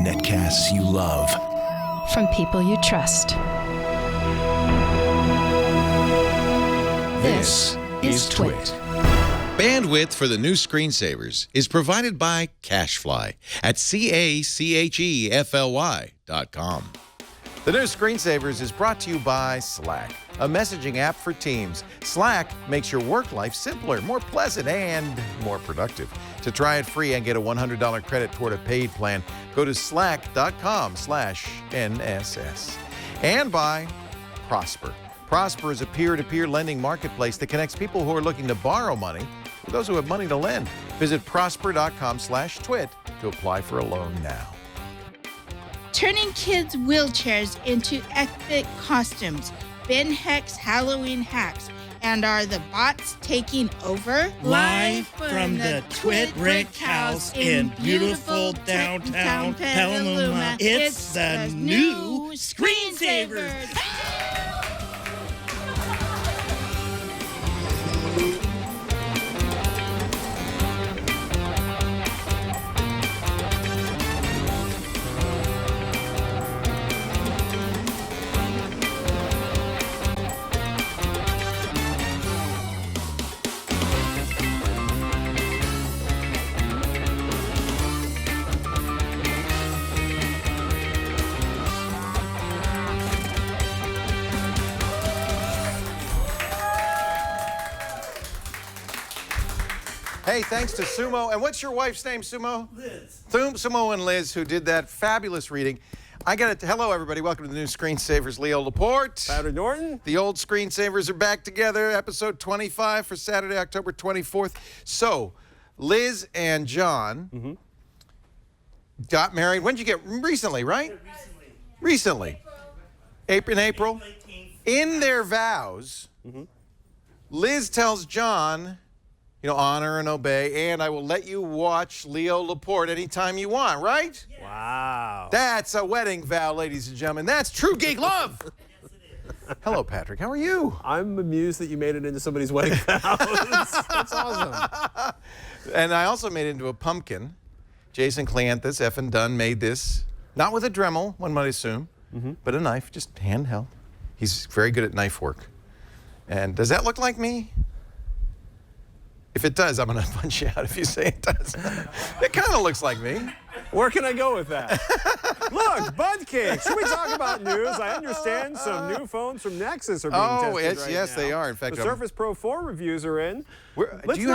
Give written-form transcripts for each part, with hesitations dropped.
Netcasts you love. From people you trust. This is Twit. Bandwidth for the new screensavers is provided by CacheFly at CacheFly.com. The new screensavers is brought to you by Slack, a messaging app for teams. Slack makes your work life simpler, more pleasant, and more productive. To try it free and get a $100 credit toward a paid plan, go to slack.com/NSS. And by Prosper. Prosper is a peer-to-peer lending marketplace that connects people who are looking to borrow money with those who have money to lend. Visit prosper.com/twit to apply for a loan now. Turning kids' wheelchairs into epic costumes. Ben Heck's Halloween hacks. And are the bots taking over? Live from the Twit Rick House in beautiful downtown Petaluma, it's the new Screensavers. Hey, thanks to Sumo. And what's your wife's name, Sumo? Liz. Sumo and Liz, who did that fabulous reading. I got it. Hello, everybody. Welcome to the new Screensavers. Leo Laporte. Patrick Norton. The old Screensavers are back together. Episode 25 for Saturday, October 24th. So, Liz and John got married. When did you get? Recently, right? Recently. In April. In their vows, Liz tells John, honor and obey, and I will let you watch Leo Laporte anytime you want, right? Yeah. Wow. That's a wedding vow, ladies and gentlemen. That's true geek love. Yes, it is. Hello, Patrick. How are you? I'm amused that you made it into somebody's wedding vows. That's awesome. And I also made it into a pumpkin. Jason Cleanthus, F and Dunn, made this, not with a Dremel, one might assume, but a knife, just handheld. He's very good at knife work. And does that look like me? If it does, I'm going to punch you out if you say it does. It kind of looks like me. Where can I go with that? Look, Bud Cake. Should we talk about news? I understand some new phones from Nexus are being tested right yes, now. they are. In fact, the Surface Pro 4 reviews are in. Did you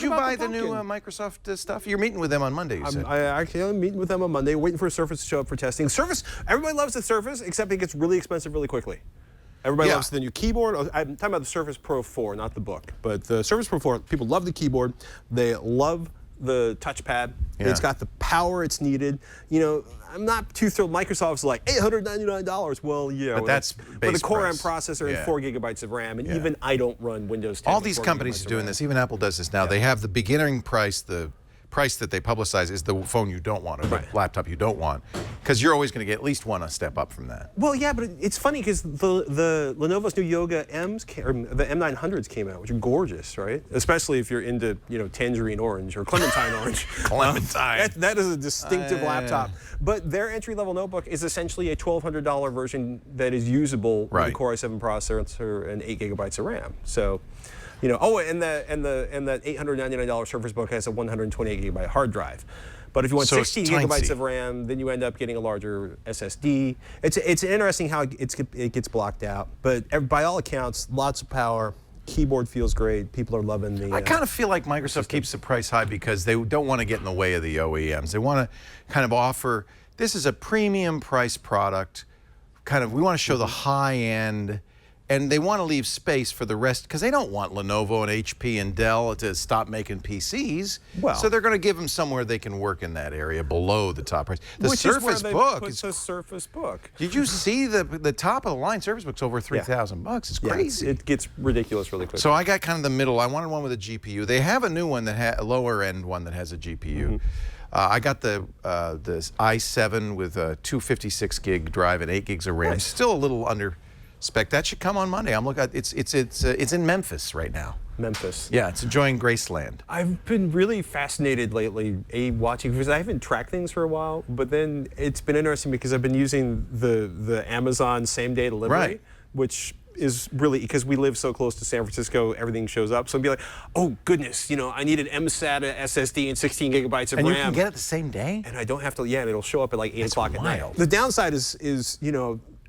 buy the new Microsoft stuff? You're meeting with them on Monday, you said. I'm meeting with them on Monday, waiting for Surface to show up for testing. Surface, everybody loves the Surface, except it gets really expensive really quickly. Everybody loves the new keyboard. I'm talking about the Surface Pro 4, not the book. But the Surface Pro 4, people love the keyboard. They love the touchpad. Yeah. It's got the power it's needed. I'm not too thrilled. Microsoft's like $899. Well, yeah. But that's with a Core M price. processor and 4 gigabytes of RAM. And even I don't run Windows 10. All these companies are doing this. Even Apple does this now. They have the beginning price, the price that they publicize is the phone you don't want or the laptop you don't want, because you're always going to get at least one step up from that. Well, yeah, but it's funny because the Lenovo's new Yoga M's, or the M900s came out, which are gorgeous, right? Especially if you're into tangerine orange or clementine orange. Clementine. That is a distinctive laptop. But their entry-level notebook is essentially a $1,200 version that is usable with a Core i7 processor and 8 gigabytes of RAM. So. And that $899 Surface Book has a 128 gigabyte hard drive. But if you want 16 gigabytes of RAM, then you end up getting a larger SSD. It's interesting how it gets blocked out. But by all accounts, lots of power. Keyboard feels great. People are loving the. I kind of feel like Microsoft keeps the price high because they don't want to get in the way of the OEMs. They want to kind of offer, this is a premium price product. We want to show the high end. And they want to leave space for the rest, because they don't want Lenovo and HP and Dell to stop making PCs. So they're going to give them somewhere they can work in that area below the top price. The Surface Book is the Surface Book. Did you see the top of the line Surface Book's over $3,000? It's crazy. It gets ridiculous really quickly. So I got kind of the middle. I wanted one with a GPU. They have a new one a lower end one that has a GPU. I got the i7 with a 256 gig drive and 8 gigs of RAM. Still a little under Expect that should come on Monday. I'm looking at it's in Memphis right now. Memphis. Yeah, it's enjoying Graceland. I've been really fascinated lately, watching, because I haven't tracked things for a while, but then it's been interesting because I've been using the Amazon same-day delivery, Right. which is really, because we live so close to San Francisco, everything shows up. So I'd be like, oh goodness, I need an MSATA SSD and 16 gigabytes of And RAM. you can get it the same day? And I don't have to, and it'll show up at like 8 o'clock at night. wild. The downside is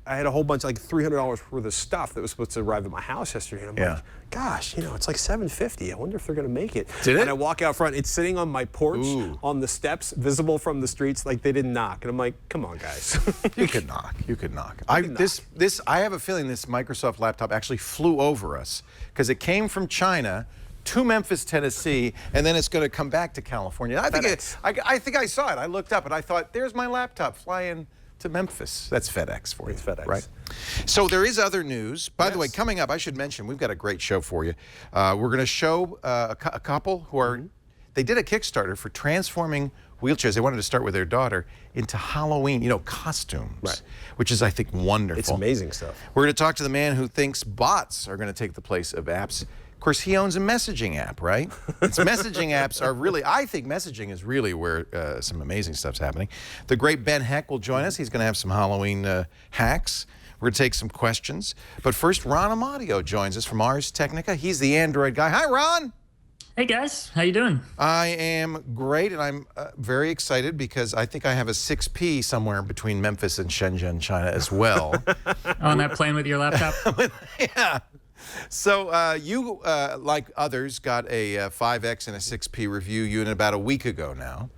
I had a whole bunch, like $300 worth of stuff that was supposed to arrive at my house yesterday. And I'm like, gosh, it's like $750. I wonder if they're going to make it. Did it? And I walk out front. It's sitting on my porch on the steps, visible from the streets, like they didn't knock. And I'm like, come on, guys. You could knock. You could knock. I have a feeling this Microsoft laptop actually flew over us because it came from China to Memphis, Tennessee, and then it's going to come back to California. I think I saw it. I looked up and I thought, there's my laptop flying to Memphis. That's FedEx for you. It's FedEx. Right? So there is other news. By the way, coming up, I should mention, we've got a great show for you. We're going to show a couple who are, they did a Kickstarter for transforming wheelchairs. They wanted to start with their daughter into Halloween, costumes, which is, I think, wonderful. It's amazing stuff. We're going to talk to the man who thinks bots are going to take the place of apps. Of course, he owns a messaging app, right? It's messaging apps are really, I think messaging is really where some amazing stuff's happening. The great Ben Heck will join us. He's going to have some Halloween hacks. We're going to take some questions. But first, Ron Amadio joins us from Ars Technica. He's the Android guy. Hi, Ron. Hey, guys. How you doing? I am great, and I'm very excited because I think I have a 6P somewhere between Memphis and Shenzhen, China as well. On that plane with your laptop? Yeah. So you, like others, got a 5X and a 6P review unit about a week ago now.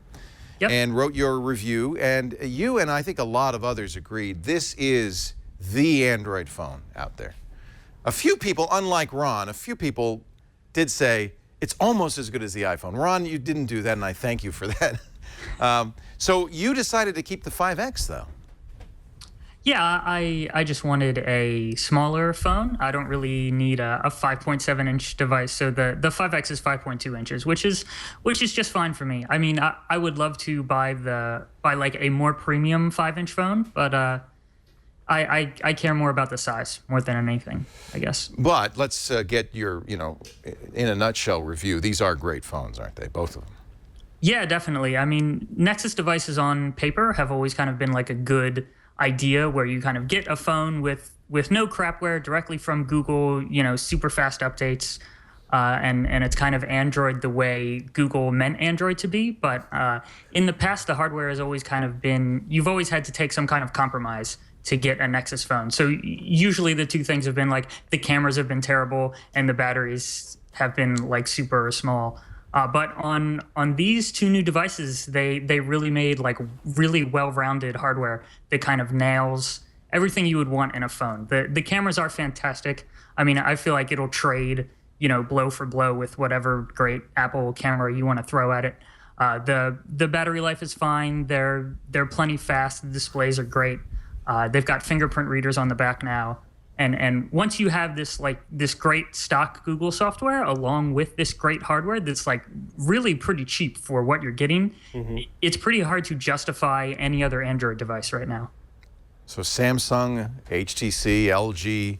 Yep. And wrote your review. And you and I think a lot of others agreed this is the Android phone out there. A few people, unlike Ron, a few people did say it's almost as good as the iPhone. Ron, you didn't do that, and I thank you for that. So you decided to keep the 5X, though. Yeah, I just wanted a smaller phone. I don't really need a 5.7-inch device. So the 5X is 5.2 inches, which is just fine for me. I mean, I would love to buy like a more premium 5-inch phone, but I care more about the size more than anything, I guess. But let's get your, in a nutshell review. These are great phones, aren't they? Both of them. Yeah, definitely. I mean, Nexus devices on paper have always kind of been like a good idea where you kind of get a phone with no crapware directly from Google, super fast updates, and it's kind of Android the way Google meant Android to be. But in the past, the hardware has always kind of been, you've always had to take some kind of compromise to get a Nexus phone. So usually the two things have been like the cameras have been terrible and the batteries have been like super small. But on these two new devices, they really made like really well-rounded hardware that kind of nails everything you would want in a phone. The cameras are fantastic. I mean, I feel like it'll trade, blow for blow with whatever great Apple camera you want to throw at it. The battery life is fine. They're plenty fast. The displays are great. They've got fingerprint readers on the back now. And once you have this great stock Google software along with this great hardware that's like really pretty cheap for what you're getting, it's pretty hard to justify any other Android device right now. So Samsung, HTC, LG,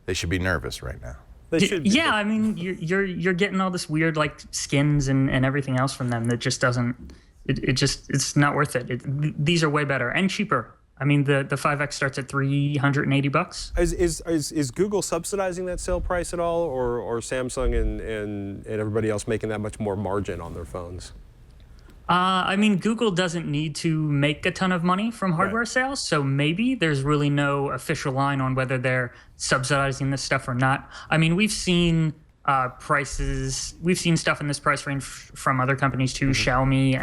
they should be nervous right now. They should be. Yeah, I mean you're getting all this weird like skins and everything else from them that just doesn't. It's not worth it. These are way better and cheaper. I mean, the 5X starts at $380. Is Google subsidizing that sale price at all, or Samsung and everybody else making that much more margin on their phones? I mean, Google doesn't need to make a ton of money from hardware sales, so maybe there's really no official line on whether they're subsidizing this stuff or not. I mean, we've seen prices, we've seen stuff in this price range from other companies too, Xiaomi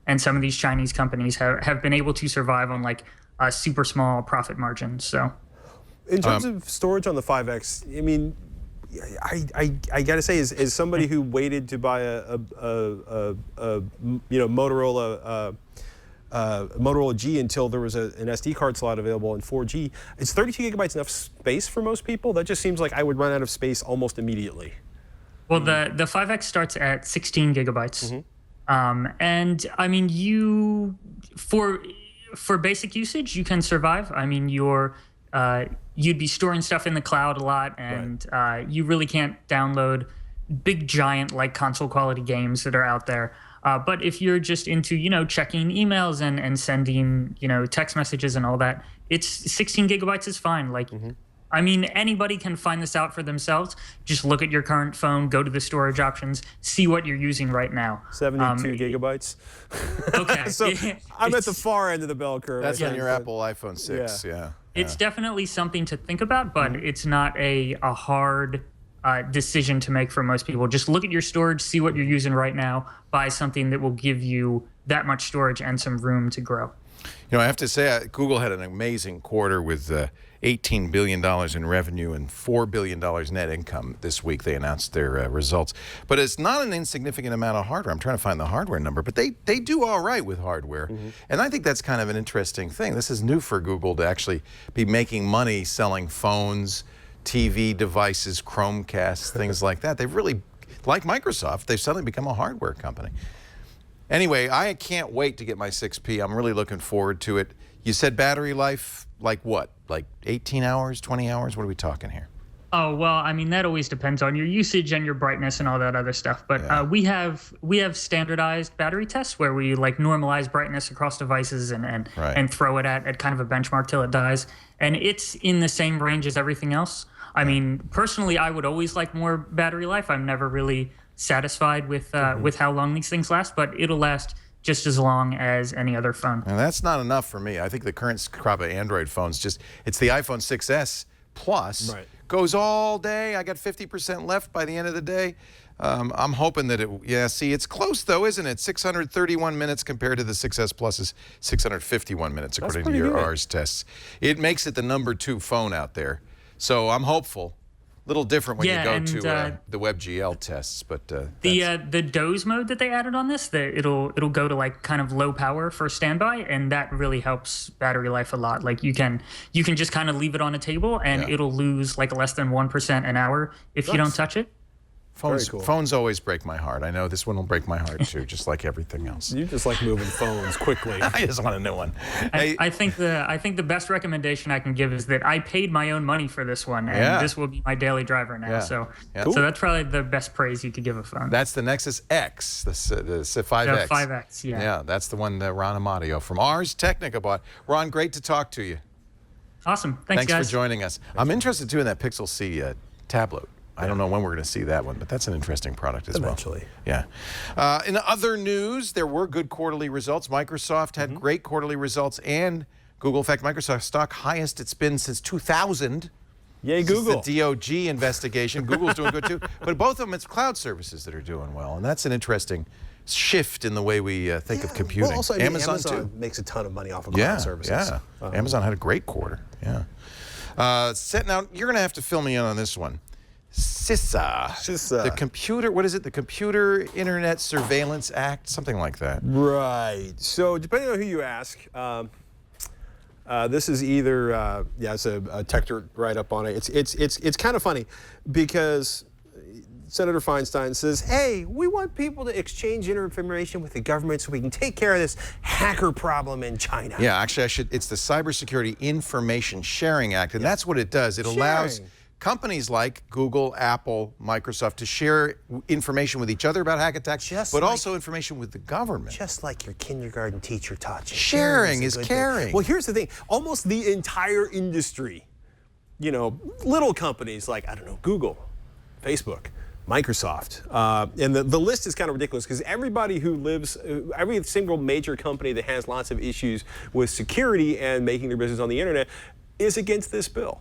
and some of these Chinese companies have been able to survive on like a super small profit margins. So, in terms of storage on the 5X, I mean, I gotta say, as somebody who waited to buy a Motorola G until there was an SD card slot available in 4G, is 32 gigabytes enough space for most people? That just seems like I would run out of space almost immediately. Well, the 5X starts at 16 gigabytes. And I mean, for basic usage, you can survive. I mean, you'd be storing stuff in the cloud a lot, and you really can't download big giant like console quality games that are out there. But if you're just into, checking emails and sending, text messages and all that, it's 16 gigabytes is fine. Like, I mean, anybody can find this out for themselves. Just look at your current phone, go to the storage options, see what you're using right now. 72 gigabytes. Okay. So I'm at the far end of the bell curve. That's on your Apple iPhone 6, yeah. It's definitely something to think about, but it's not a hard decision to make for most people. Just look at your storage, see what you're using right now, buy something that will give you that much storage and some room to grow. I have to say, Google had an amazing quarter with $18 billion in revenue and $4 billion net income this week. They announced their results. But it's not an insignificant amount of hardware. I'm trying to find the hardware number, but they do all right with hardware. And I think that's kind of an interesting thing. This is new for Google to actually be making money selling phones, TV devices, Chromecasts, things like that. They've really, like Microsoft, they've suddenly become a hardware company. Anyway, I can't wait to get my 6P. I'm really looking forward to it. You said battery life, like what? Like 18 hours, 20 hours? What are we talking here? Oh, well, I mean, that always depends on your usage and your brightness and all that other stuff. But we have standardized battery tests where we normalize brightness across devices and throw it at kind of a benchmark till it dies. And it's in the same range as everything else. I mean, personally, I would always like more battery life. I'm never really satisfied with how long these things last, but it'll last just as long as any other phone. And that's not enough for me. I think the current crop of Android phones it's the iPhone 6S Plus. Goes all day. I got 50% left by the end of the day. I'm hoping that it's close though, isn't it? 631 minutes compared to the 6S Plus's 651 minutes, according to your Rs tests. It makes it the #2 phone out there. So I'm hopeful. A little different when you go to the WebGL tests, but the doze mode that they added on this, it'll go to kind of low power for standby, and that really helps battery life a lot. Like you can just kind of leave it on a table, and it'll lose less than 1% an hour if you don't touch it. Phones always break my heart. I know this one will break my heart too, just like everything else. You just like moving phones quickly. I just want a new one. I think the best recommendation I can give is that I paid my own money for this one, and this will be my daily driver now. So that's probably the best praise you could give a phone. That's the Nexus X, the 5X. The 5X, Yeah, that's the one that Ron Amadio from Ars Technica bought. Ron, great to talk to you. Awesome. Thanks guys. For joining us. I'm interested too in that Pixel C tablet. I don't know when we're going to see that one, but that's an interesting product as well. Eventually. Yeah. In other news, there were good quarterly results. Microsoft had great quarterly results, and Google. In fact, Microsoft stock highest it's been since 2000. Yay, Google. The DOG investigation. Google's doing good too. But both of them, it's cloud services that are doing well, and that's an interesting shift in the way we think of computing. Well, also, Amazon too makes a ton of money off of cloud services. Amazon had a great quarter. Yeah. Now, you're going to have to fill me in on this one. CISA. The computer, what is it? The Computer Internet Surveillance Act, something like that. Right. So depending on who you ask, this is either it's a tech write-up on it. It's kind of funny because Senator Feinstein says, hey, we want people to exchange information with the government so we can take care of this hacker problem in China. Yeah, actually, it's the Cybersecurity Information Sharing Act, and that's what it does. It allows companies like Google, Apple, Microsoft to share information with each other about hack attacks, but also information with the government. Just like your kindergarten teacher taught you. Sharing is caring. Well, here's the thing. Almost the entire industry, little companies like, I don't know, Google, Facebook, Microsoft, and the list is kind of ridiculous because everybody who lives, every single major company that has lots of issues with security and making their business on the internet is against this bill.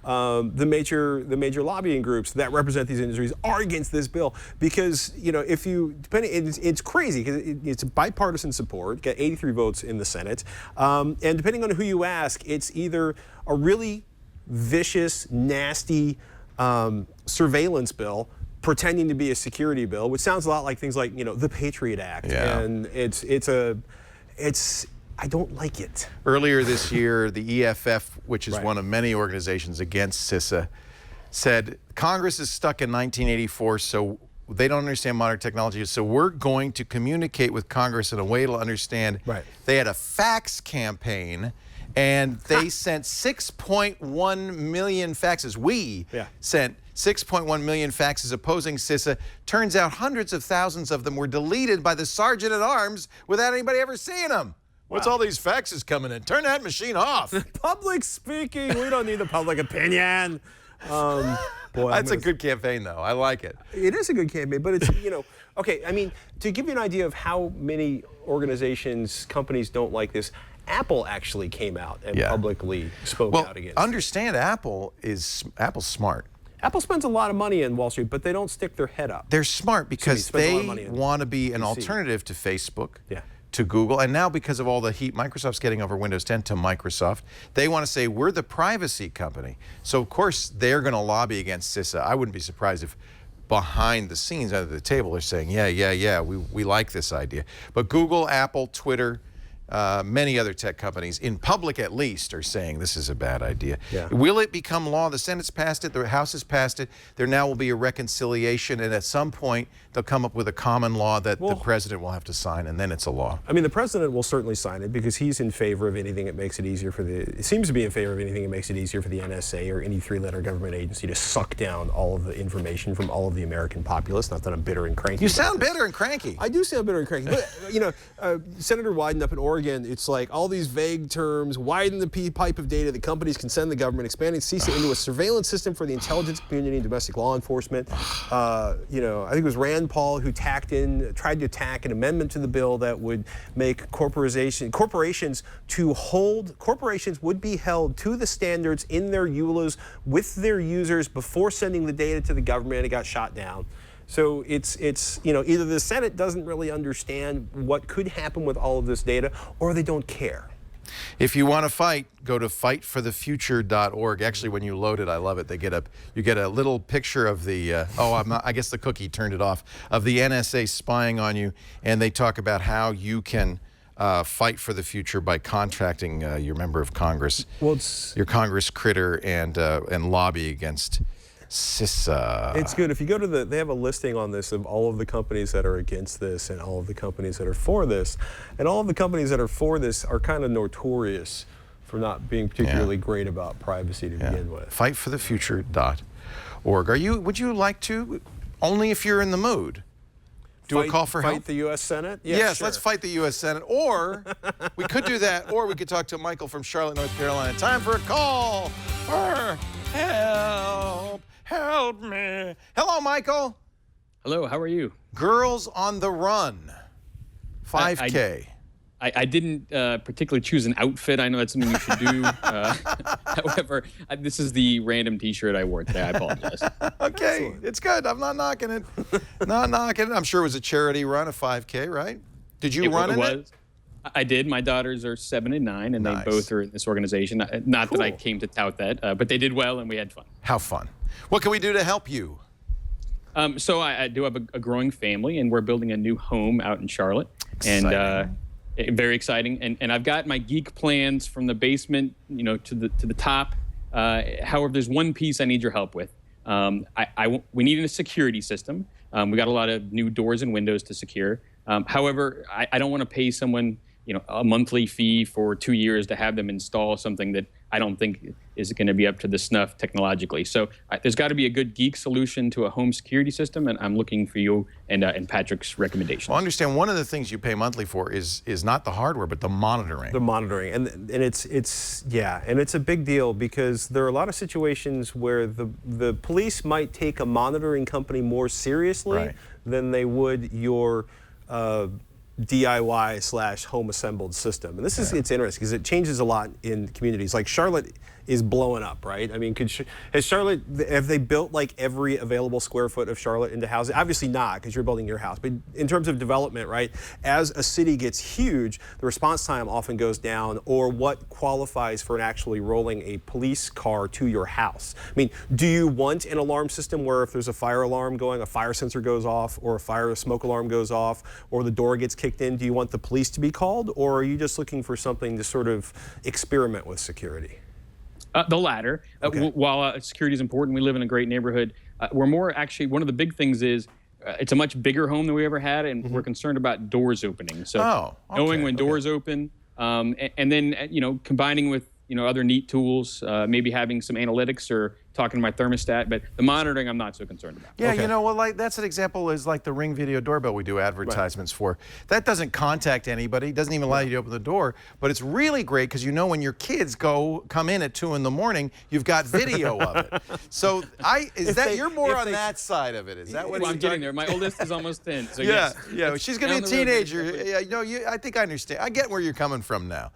The major lobbying groups that represent these industries are against this bill because it's crazy because it's bipartisan support, got 83 votes in the Senate, and depending on who you ask, it's either a really vicious, nasty surveillance bill pretending to be a security bill, which sounds a lot like things like the Patriot Act, and I don't like it. Earlier this year, the EFF, which is one of many organizations against CISA, said Congress is stuck in 1984, so they don't understand modern technology, so we're going to communicate with Congress in a way to understand. They had a fax campaign, And they sent 6.1 million faxes. We sent 6.1 million faxes opposing CISA. Turns out hundreds of thousands of them were deleted by the sergeant at arms without anybody ever seeing them. What's all these faxes coming in? Turn that machine off. Public speaking. We don't need the public opinion. Boy, that's a good campaign, though. I like it. It is a good campaign, but it's, okay, I mean, to give you an idea of how many organizations, companies don't like this, Apple actually came out and publicly spoke out against it. Understand, Apple's smart. Apple spends a lot of money in Wall Street, but they don't stick their head up. They're smart because they want to be an alternative to Facebook, to Google, and now because of all the heat Microsoft's getting over Windows 10 to Microsoft, they want to say we're the privacy company. So of course they're going to lobby against CISA. I wouldn't be surprised if behind the scenes under the table they're saying, yeah, we like this idea. But Google, Apple, Twitter, many other tech companies, in public at least, are saying this is a bad idea. Will it become law? The Senate's passed it, the House has passed it. There now will be a reconciliation, and at some point they'll come up with a common law that the president will have to sign, and then it's a law. I mean, the president will certainly sign it because he's in favor of anything that makes it easier for it seems to be in favor of anything that makes it easier for the NSA or any three-letter government agency to suck down all of the information from all of the American populace. Not that I'm bitter and cranky. You sound bitter and cranky. I do sound bitter and cranky. But, Senator Wyden up in Oregon, it's like all these vague terms, widen the pipe of data that companies can send the government, expanding CISA into a surveillance system for the intelligence community and domestic law enforcement. I think it was Rand Paul who tried to tack an amendment to the bill that would make corporations would be held to the standards in their EULAs with their users before sending the data to the government. It got shot down. So it's either the Senate doesn't really understand what could happen with all of this data, or they don't care. If you want to fight, go to fightforthefuture.org. Actually, when you load it, I love it. You get a little picture of the I guess the cookie turned it off, of the NSA spying on you, and they talk about how you can fight for the future by contacting your member of Congress, your Congress critter, and lobby against CISA. It's good. If you go to they have a listing on this of all of the companies that are against this and all of the companies that are for this. And all of the companies that are for this are kind of notorious for not being particularly great about privacy to begin with. Fightforthefuture.org. Would you like to, only if you're in the mood, do a call for help? Fight the U.S. Senate? Yes, sure. Let's fight the U.S. Senate. Or we could do that, or we could talk to Michael from Charlotte, North Carolina. Time for a call for help. Help me. Hello, Michael. Hello, how are you? Girls on the Run, 5K. I didn't particularly choose an outfit. I know that's something you should do. However, this is the random T-shirt I wore today. I apologize. Okay, it's good. I'm not knocking it. Not knocking it. I'm sure it was a charity run, a 5K, right? Did you run in it? I did. My daughters are 7 and 9, and they both are in this organization. Not that I came to tout that, but they did well, and we had fun. How fun. What can we do to help you? So I do have a growing family, and we're building a new home out in Charlotte. Exciting. And very exciting. And I've got my geek plans from the basement, to the top. However, there's one piece I need your help with. We need a security system. We got a lot of new doors and windows to secure. However, I don't want to pay someone, a monthly fee for 2 years to have them install something that I don't think is going to be up to the snuff technologically. So there's got to be a good geek solution to a home security system, and I'm looking for you and Patrick's recommendations. Well, understand one of the things you pay monthly for is not the hardware, but the monitoring. The monitoring, and it's a big deal because there are a lot of situations where the police might take a monitoring company more seriously than they would your DIY/home assembled system. And this is, it's interesting because it changes a lot in communities. Like Charlotte is blowing up, right? I mean, have they built like every available square foot of Charlotte into housing? Obviously not, because you're building your house. But in terms of development, right, as a city gets huge, the response time often goes down, or what qualifies for actually rolling a police car to your house. I mean, do you want an alarm system where if there's a fire alarm going, a fire sensor goes off, or a smoke alarm goes off, or the door gets kicked in? Do you want the police to be called, or are you just looking for something to sort of experiment with security? The latter. Okay. While security is important, we live in a great neighborhood. We're more actually, one of the big things is it's a much bigger home than we ever had, and we're concerned about doors opening. So knowing when doors open, And then combining with other neat tools, maybe having some analytics or talking to my thermostat, but the monitoring I'm not so concerned about. Yeah, Okay. like that's an example is like the Ring video doorbell we do advertisements for. That doesn't contact anybody, doesn't even allow you to open the door, but it's really great because when your kids come in at 2 in the morning, you've got video of it. So you're more on that side of it. Is that what I'm getting there. My oldest is almost 10. So yeah, yes, yeah, she's going to be a teenager. Yeah, I think I understand. I get where you're coming from now.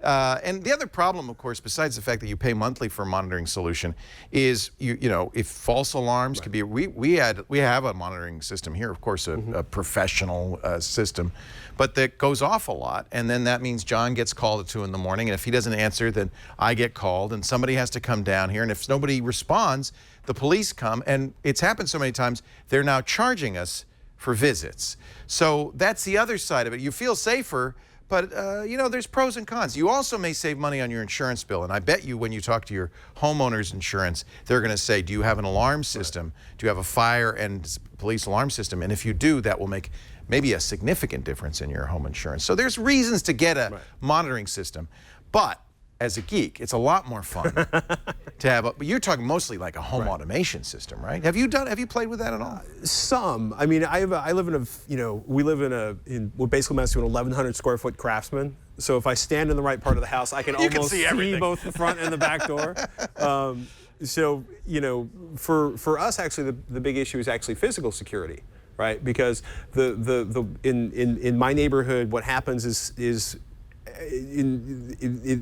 And the other problem, of course, besides the fact that you pay monthly for a monitoring solution, is if false alarms could be. We have a monitoring system here, of course, a professional system, but that goes off a lot, and then that means John gets called at 2 in the morning, and if he doesn't answer, then I get called, and somebody has to come down here, and if nobody responds, the police come, and it's happened so many times they're now charging us for visits. So that's the other side of it. You feel safer. But, there's pros and cons. You also may save money on your insurance bill. And I bet you when you talk to your homeowner's insurance, they're going to say, do you have an alarm system? Do you have a fire and police alarm system? And if you do, that will make maybe a significant difference in your home insurance. So there's reasons to get a monitoring system. But as a geek, it's a lot more fun to have but you're talking mostly like a home automation system, right? Have you played with that at all? Some. I mean, we live in what basically amounts to an 1,100 square foot Craftsman. So if I stand in the right part of the house, I can almost see both the front and the back door. For us, actually, the big issue is actually physical security, right? Because in my neighborhood, what happens is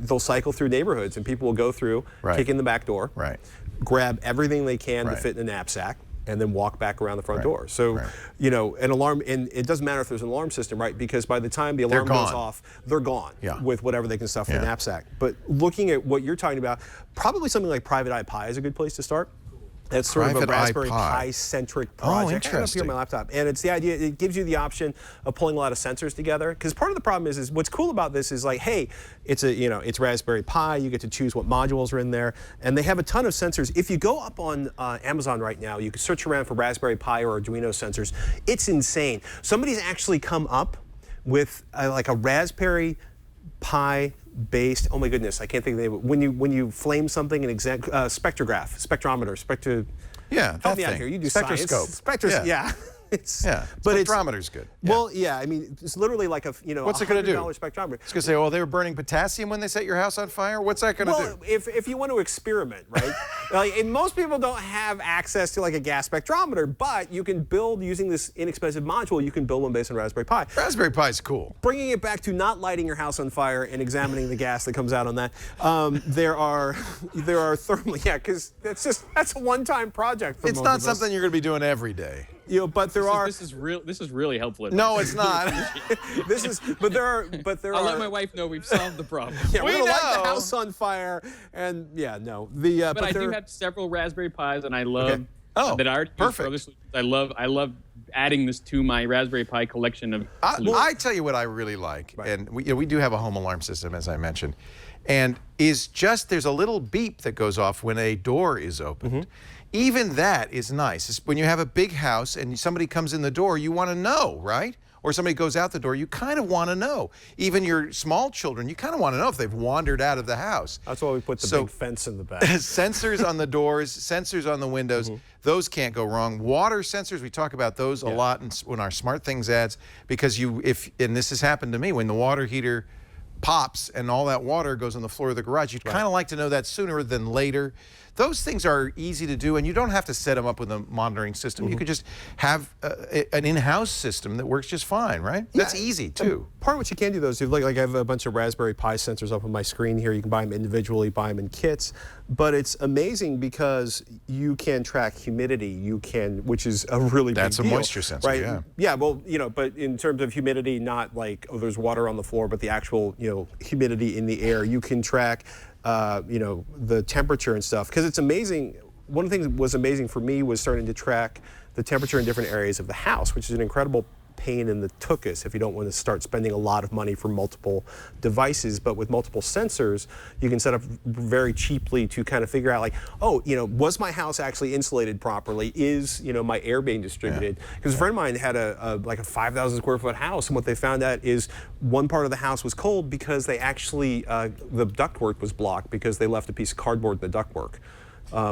they'll cycle through neighborhoods, and people will go through, kick in the back door, grab everything they can to fit in a knapsack, and then walk back around the front door. So, an alarm, and it doesn't matter if there's an alarm system, right? Because by the time the alarm goes off, they're gone with whatever they can stuff in the knapsack. But looking at what you're talking about, probably something like Private Eye Pi is a good place to start. That's sort of a Raspberry Pi-centric project. Oh, interesting. I have it here on my laptop, and it's the idea. It gives you the option of pulling a lot of sensors together. Because part of the problem is what's cool about this is like, hey, it's Raspberry Pi. You get to choose what modules are in there, and they have a ton of sensors. If you go up on Amazon right now, you can search around for Raspberry Pi or Arduino sensors. It's insane. Somebody's actually come up with like a Raspberry Pi based, oh my goodness, I can't think of the name. When you flame something, spectrometer. Yeah, help me out here. You do spectroscope. Science. Yeah. But spectrometer's good. Yeah. Well, yeah, I mean, it's literally like what's it going to do? Spectrometer. It's going to say, oh, they were burning potassium when they set your house on fire? What's that going to do? Well, if you want to experiment, right? And most people don't have access to like a gas spectrometer, but you can build, using this inexpensive module, you can build one based on Raspberry Pi. Raspberry Pi is cool. Bringing it back to not lighting your house on fire and examining the gas that comes out on that, there are thermal, because that's a one-time project for most of us. It's not something you're going to be doing every day. But this is really helpful. No, it's not. But there are. I'll let my wife know we've solved the problem. Yeah, we're gonna light the house on fire, and But I do have several Raspberry Pis, and I love that I already use for other solutions. I love adding this to my Raspberry Pi collection of solutions. I tell you what I really like, and we do have a home alarm system, as I mentioned, and there's a little beep that goes off when a door is opened. Even that is nice. When you have a big house and somebody comes in the door, you want to know, right? Or somebody goes out the door, you kind of want to know. Even your small children, you kind of want to know if they've wandered out of the house. That's why we put the big fence in the back. Sensors on the doors, sensors on the windows, those can't go wrong. Water sensors, we talk about those a lot in our Smart Things ads, because and this has happened to me, when the water heater pops and all that water goes on the floor of the garage, you'd kind of like to know that sooner than later. Those things are easy to do, and you don't have to set them up with a monitoring system. You could just have an in-house system that works just fine, right? That's easy, too. Part of what you can do, though, is like I have a bunch of Raspberry Pi sensors up on my screen here. You can buy them individually, buy them in kits. But it's amazing because you can track humidity. Which is a really big deal. That's a moisture sensor, right? yeah. Yeah, well, but in terms of humidity, not like, oh, there's water on the floor, but the actual, humidity in the air. You can track the temperature and stuff, because it's amazing. One of the things that was amazing for me was starting to track the temperature in different areas of the house, which is an incredible pain in the tuchus if you don't want to start spending a lot of money for multiple devices. But with multiple sensors, you can set up very cheaply to kind of figure out like, oh, was my house actually insulated properly? Is, my air being distributed? Because a friend of mine had like a 5,000 square foot house, and what they found out is one part of the house was cold because they actually, the ductwork was blocked because they left a piece of cardboard in the ductwork.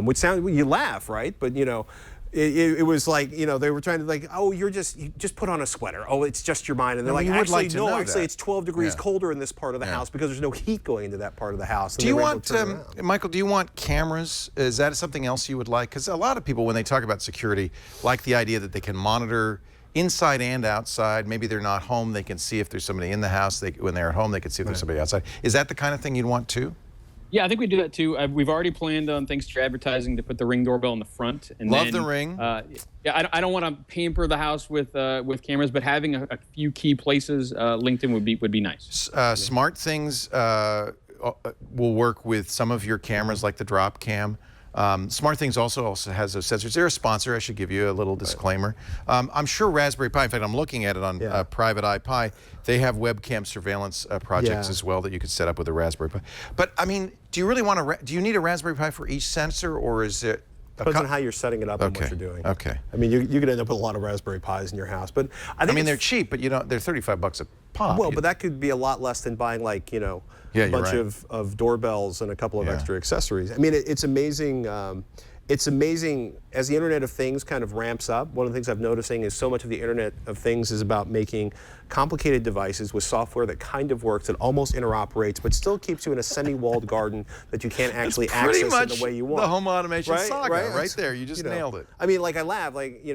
Which sounds, you laugh, right? But it was like, they were trying to like, oh, you just put on a sweater. Oh, it's just your mind. And they're like, actually, no, actually it's 12 degrees colder in this part of the house because there's no heat going into that part of the house. Do you want, Michael, do you want cameras? Is that something else you would like? Because a lot of people, when they talk about security, like the idea that they can monitor inside and outside. Maybe they're not home. They can see if there's somebody in the house. When they're at home, they can see if there's somebody outside. Is that the kind of thing you'd want too? Yeah, I think we do that too. We've already planned on, thanks to your advertising, to put the Ring doorbell in the front. And Love the Ring. Yeah, I don't want to pamper the house with cameras, but having a few key places linked in would be nice. Smart Things will work with some of your cameras, like the drop cam. Smart Things also has those sensors. They're a sponsor. I should give you a little disclaimer. I'm sure Raspberry Pi, in fact, I'm looking at it on Private iPi. They have webcam surveillance projects as well that you could set up with a Raspberry Pi. But I mean, do you really want do you need a Raspberry Pi for each sensor, or is it? Depends on how you're setting it up and what you're doing. Okay. I mean, you could end up with a lot of Raspberry Pis in your house, but I mean, they're cheap, but they're $35 a pop. Well, but that could be a lot less than buying like a bunch of doorbells and a couple of extra accessories. I mean, it's amazing. It's amazing as the Internet of Things kind of ramps up. One of the things I'm noticing is so much of the Internet of Things is about making complicated devices with software that kind of works, that almost interoperates, but still keeps you in a semi-walled garden that you can't actually access in the way you want. The home automation saga, right there. You just nailed it. I mean, like I laugh, like,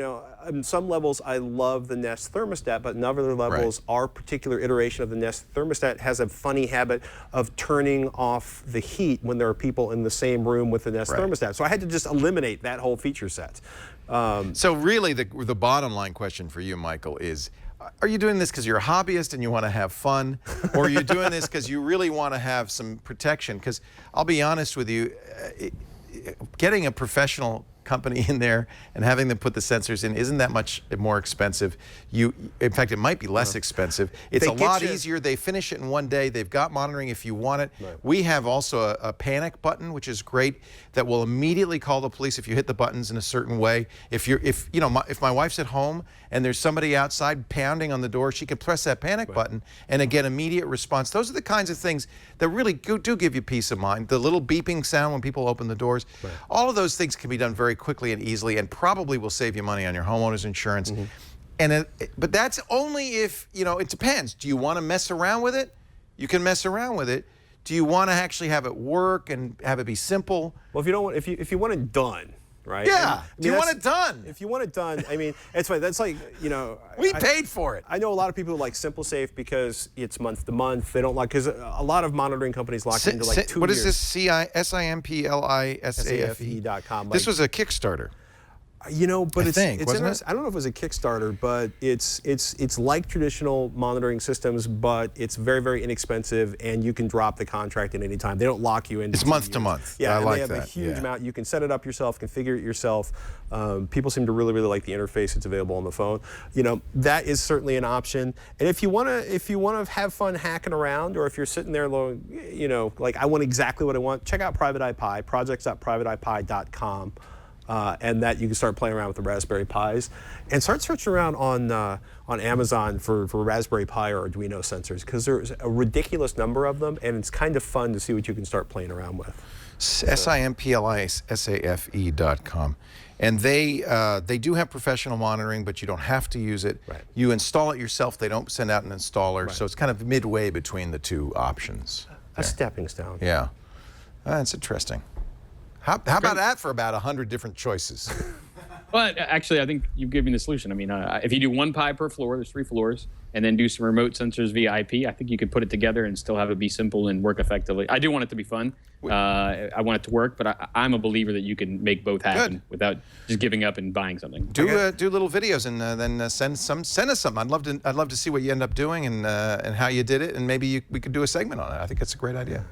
on some levels I love the Nest thermostat, but on other levels, our particular iteration of the Nest thermostat has a funny habit of turning off the heat when there are people in the same room with the Nest thermostat. So I had to just eliminate that whole feature set. So really, the bottom line question for you, Michael, is: are you doing this because you're a hobbyist and you want to have fun, or are you doing this because you really want to have some protection? Because I'll be honest with you, getting a professional company in there and having them put the sensors in isn't that much more expensive. In fact, it might be less expensive. It's a lot easier. They finish it in one day. They've got monitoring if you want it. We have also a panic button, which is great, that will immediately call the police if you hit the buttons in a certain way. If my wife's at home and there's somebody outside pounding on the door, she can press that panic button and get immediate response. Those are the kinds of things that really do give you peace of mind. The little beeping sound when people open the doors. All of those things can be done very quickly and easily, and probably will save you money on your homeowner's insurance. But that's only if, it depends. Do you want to mess around with it? You can mess around with it. Do you want to actually have it work and have it be simple? Well, if you want it done, right? Yeah. Do you want it done? If you want it done, I mean, it's funny. That's like, we paid for it. I know a lot of people who like SimpliSafe because it's month to month. They don't like, because a lot of monitoring companies lock into like 2 years. What is this? SimpliSafe.com. This was a Kickstarter. But it's interesting. It? I don't know if it was a Kickstarter, but it's like traditional monitoring systems, but it's very, very inexpensive, and you can drop the contract at any time. They don't lock you in. It's month to month. Yeah, I like they have a huge amount. You can set it up yourself, configure it yourself. People seem to really, really like the interface. It's available on the phone. That is certainly an option. And if you wanna have fun hacking around, or if you're sitting there, like I want exactly what I want, check out Private iPi, projects.privateipi.com. And that you can start playing around with the Raspberry Pis, and start searching around on Amazon for Raspberry Pi or Arduino sensors, because there's a ridiculous number of them, and it's kind of fun to see what you can start playing around with. SimpliSafe.com. And they do have professional monitoring, but you don't have to use it. You install it yourself. They don't send out an installer, so it's kind of midway between the two options. A stepping stone. Yeah, that's interesting. How about that for about 100 different choices? But actually, I think you've given me the solution. I mean, if you do 1 Pi per floor, there's 3 floors, and then do some remote sensors via IP, I think you could put it together and still have it be simple and work effectively. I do want it to be fun. I want it to work, but I'm a believer that you can make both happen without just giving up and buying something. Do little videos and then send us some. I'd love to see what you end up doing and how you did it, and maybe we could do a segment on it. I think it's a great idea.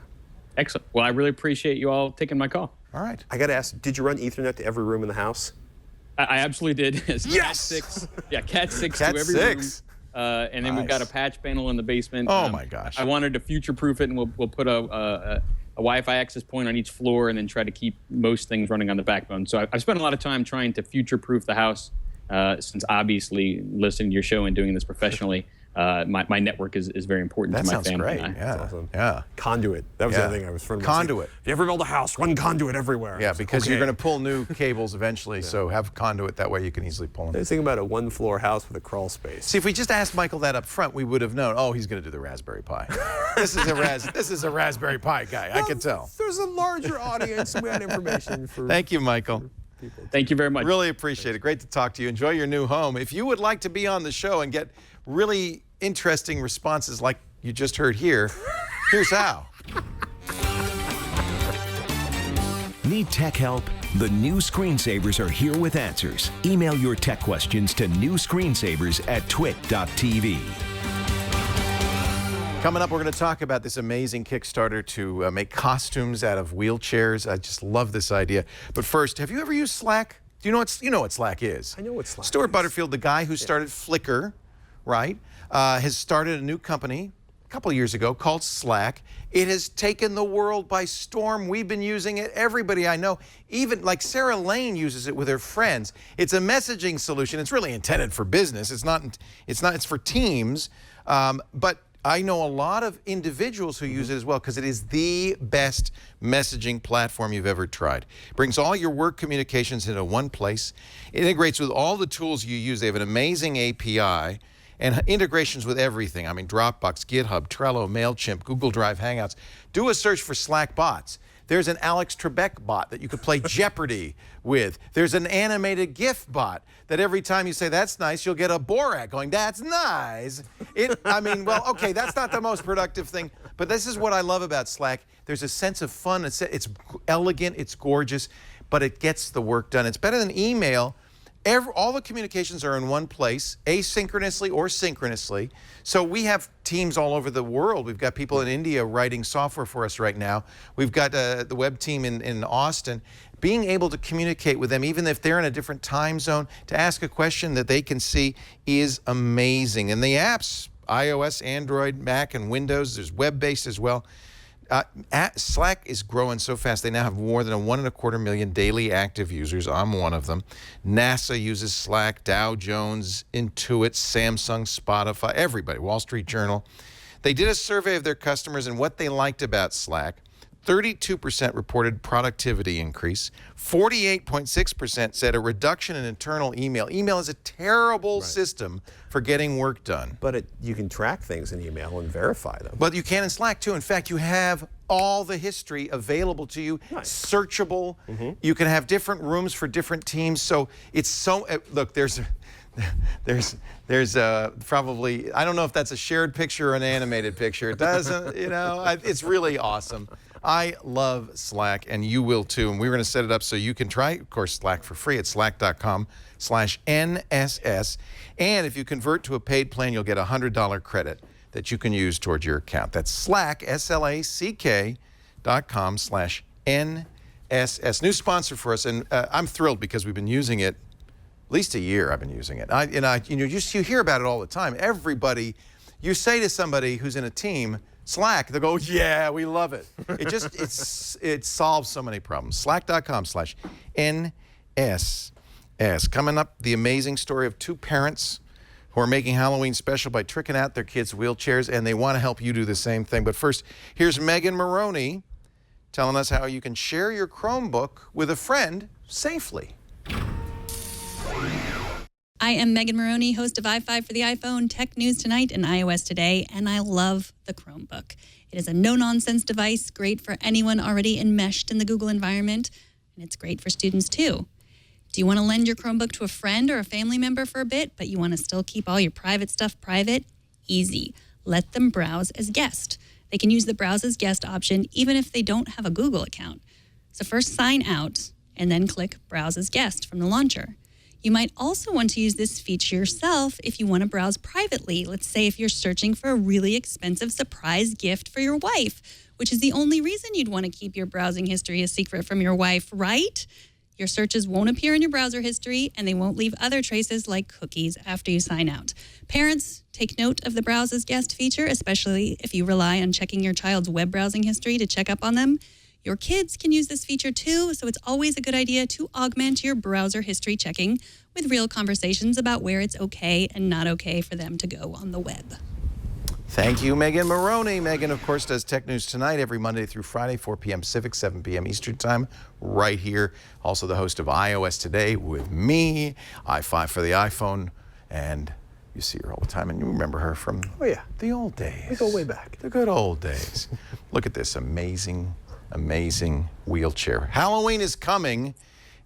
Excellent. Well, I really appreciate you all taking my call. All right. I got to ask, did you run Ethernet to every room in the house? I absolutely did. Yes! Cat 6. Yeah, Cat 6 Cat to every 6. room. And then we've got a patch panel in the basement. Oh my gosh! I wanted to future-proof it, and we'll put a Wi-Fi access point on each floor, and then try to keep most things running on the backbone. So I've spent a lot of time trying to future-proof the house, since obviously listening to your show and doing this professionally. My network is very important to my family. That sounds great. Yeah. That's awesome. Yeah. Conduit. That was the other thing I was referring to. Conduit. If you ever build a house, run conduit everywhere. Yeah, because you're going to pull new cables eventually, so have conduit. That way you can easily pull them. I was thinking about a one-floor house with a crawl space. See, if we just asked Michael that up front, we would have known, oh, he's going to do the Raspberry Pi. This is a Raspberry Pi guy. I can tell. There's a larger audience. We had information for Thank you, Michael. people. Thank you very much. Really appreciate it. Great to talk to you. Enjoy your new home. If you would like to be on the show and get really interesting responses like you just heard here, here's how. Need tech help? The new screensavers are here with answers. Email your tech questions to newscreensavers@twit.tv. Coming up, we're going to talk about this amazing Kickstarter to make costumes out of wheelchairs. I just love this idea. But first, have you ever used Slack? Do you know what Slack is? I know what Slack Stuart is. Butterfield, the guy who started Flickr, right, has started a new company a couple of years ago called Slack. It has taken the world by storm. We've been using it. Everybody I know, even like Sarah Lane uses it with her friends. It's a messaging solution. It's really intended for business. It's for teams. But I know a lot of individuals who use it as well because it is the best messaging platform you've ever tried. It brings all your work communications into one place. It integrates with all the tools you use. They have an amazing API and integrations with everything. I mean, Dropbox, GitHub, Trello, MailChimp, Google Drive, Hangouts. Do a search for Slack bots. There's an Alex Trebek bot that you could play Jeopardy with. There's an animated GIF bot that every time you say, that's nice, you'll get a Borat going, that's nice. Well, okay, that's not the most productive thing, but this is what I love about Slack. There's a sense of fun. It's elegant, it's gorgeous, but it gets the work done. It's better than email. All the communications are in one place, asynchronously or synchronously. So we have teams all over the world. We've got people in India writing software for us right now. We've got the web team in Austin. Being able to communicate with them, even if they're in a different time zone, to ask a question that they can see is amazing. And the apps, iOS, Android, Mac, and Windows, there's web-based as well. Slack is growing so fast. They now have more than 1.25 million daily active users. I'm one of them. NASA uses Slack, Dow Jones, Intuit, Samsung, Spotify, everybody, Wall Street Journal. They did a survey of their customers and what they liked about Slack. 32% reported productivity increase. 48.6% said a reduction in internal email. Email is a terrible system for getting work done. But you can track things in email and verify them. But you can in Slack too. In fact, you have all the history available to you, searchable. You can have different rooms for different teams. So it's so, look, there's probably, I don't know if that's a shared picture or an animated picture. It doesn't, it's really awesome. I love Slack, and you will too. And we're going to set it up so you can try, of course, Slack for free at slack.com/NSS. And if you convert to a paid plan, you'll get a $100 credit that you can use towards your account. That's Slack, slack.com/NSS. New sponsor for us, and I'm thrilled because we've been using it. At least a year I've been using it. You hear about it all the time. Everybody, you say to somebody who's in a team, Slack, they'll go, yeah, we love it. It solves so many problems. Slack.com/NSS. Coming up, the amazing story of two parents who are making Halloween special by tricking out their kids' wheelchairs, and they want to help you do the same thing. But first, here's Megan Maroney telling us how you can share your Chromebook with a friend safely. I am Megan Maroney, host of i5 for the iPhone, Tech News Tonight, and iOS Today, and I love the Chromebook. It is a no-nonsense device, great for anyone already enmeshed in the Google environment, and it's great for students too. Do you want to lend your Chromebook to a friend or a family member for a bit, but you want to still keep all your private stuff private? Easy. Let them browse as guest. They can use the Browse as Guest option even if they don't have a Google account. So first sign out, and then click Browse as Guest from the launcher. You might also want to use this feature yourself if you want to browse privately. Let's say if you're searching for a really expensive surprise gift for your wife, which is the only reason you'd want to keep your browsing history a secret from your wife, right? Your searches won't appear in your browser history, and they won't leave other traces like cookies after you sign out. Parents, take note of the Browse as Guest feature, especially if you rely on checking your child's web browsing history to check up on them. Your kids can use this feature too, so it's always a good idea to augment your browser history checking with real conversations about where it's okay and not okay for them to go on the web. Thank you, Megan Maroney. Megan, of course, does Tech News Tonight every Monday through Friday, 4 p.m. Pacific, 7 p.m. Eastern Time, right here. Also the host of iOS Today with me, i5 for the iPhone, and you see her all the time, and you remember her from the old days. We go way back. The good old days. Look at this amazing, amazing wheelchair. Halloween is coming,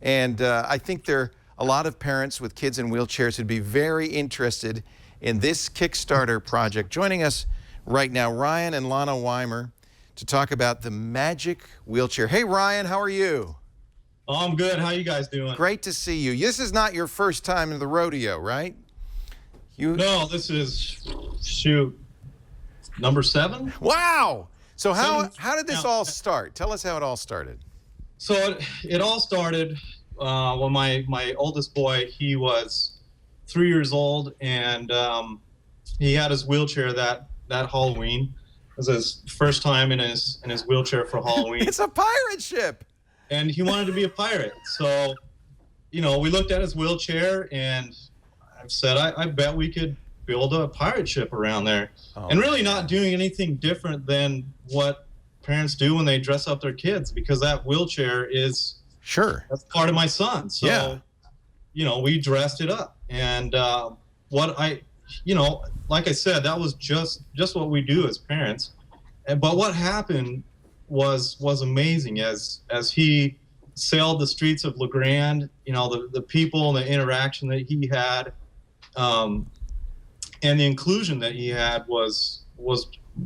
and I think there are a lot of parents with kids in wheelchairs who'd be very interested in this Kickstarter project. Joining us right now, Ryan and Lana Weimer, to talk about the magic wheelchair. Hey, Ryan, how are you? Oh, I'm good. How you guys doing? Great to see you. This is not your first time in the rodeo, right? No, this is, number 7. Wow! So how did this all start? Tell us how it all started. So it all started when my oldest boy, he was 3 years old, and he had his wheelchair that Halloween. It was his first time in his wheelchair for Halloween. It's a pirate ship. And he wanted to be a pirate. So, we looked at his wheelchair, and I said, I bet we could build a pirate ship around there. And really not doing anything different than what parents do when they dress up their kids, because that wheelchair is that's part of my son. So, we dressed it up. And like I said, that was just what we do as parents. But what happened was amazing as he sailed the streets of LeGrand. The people and the interaction that he had, and the inclusion that he had was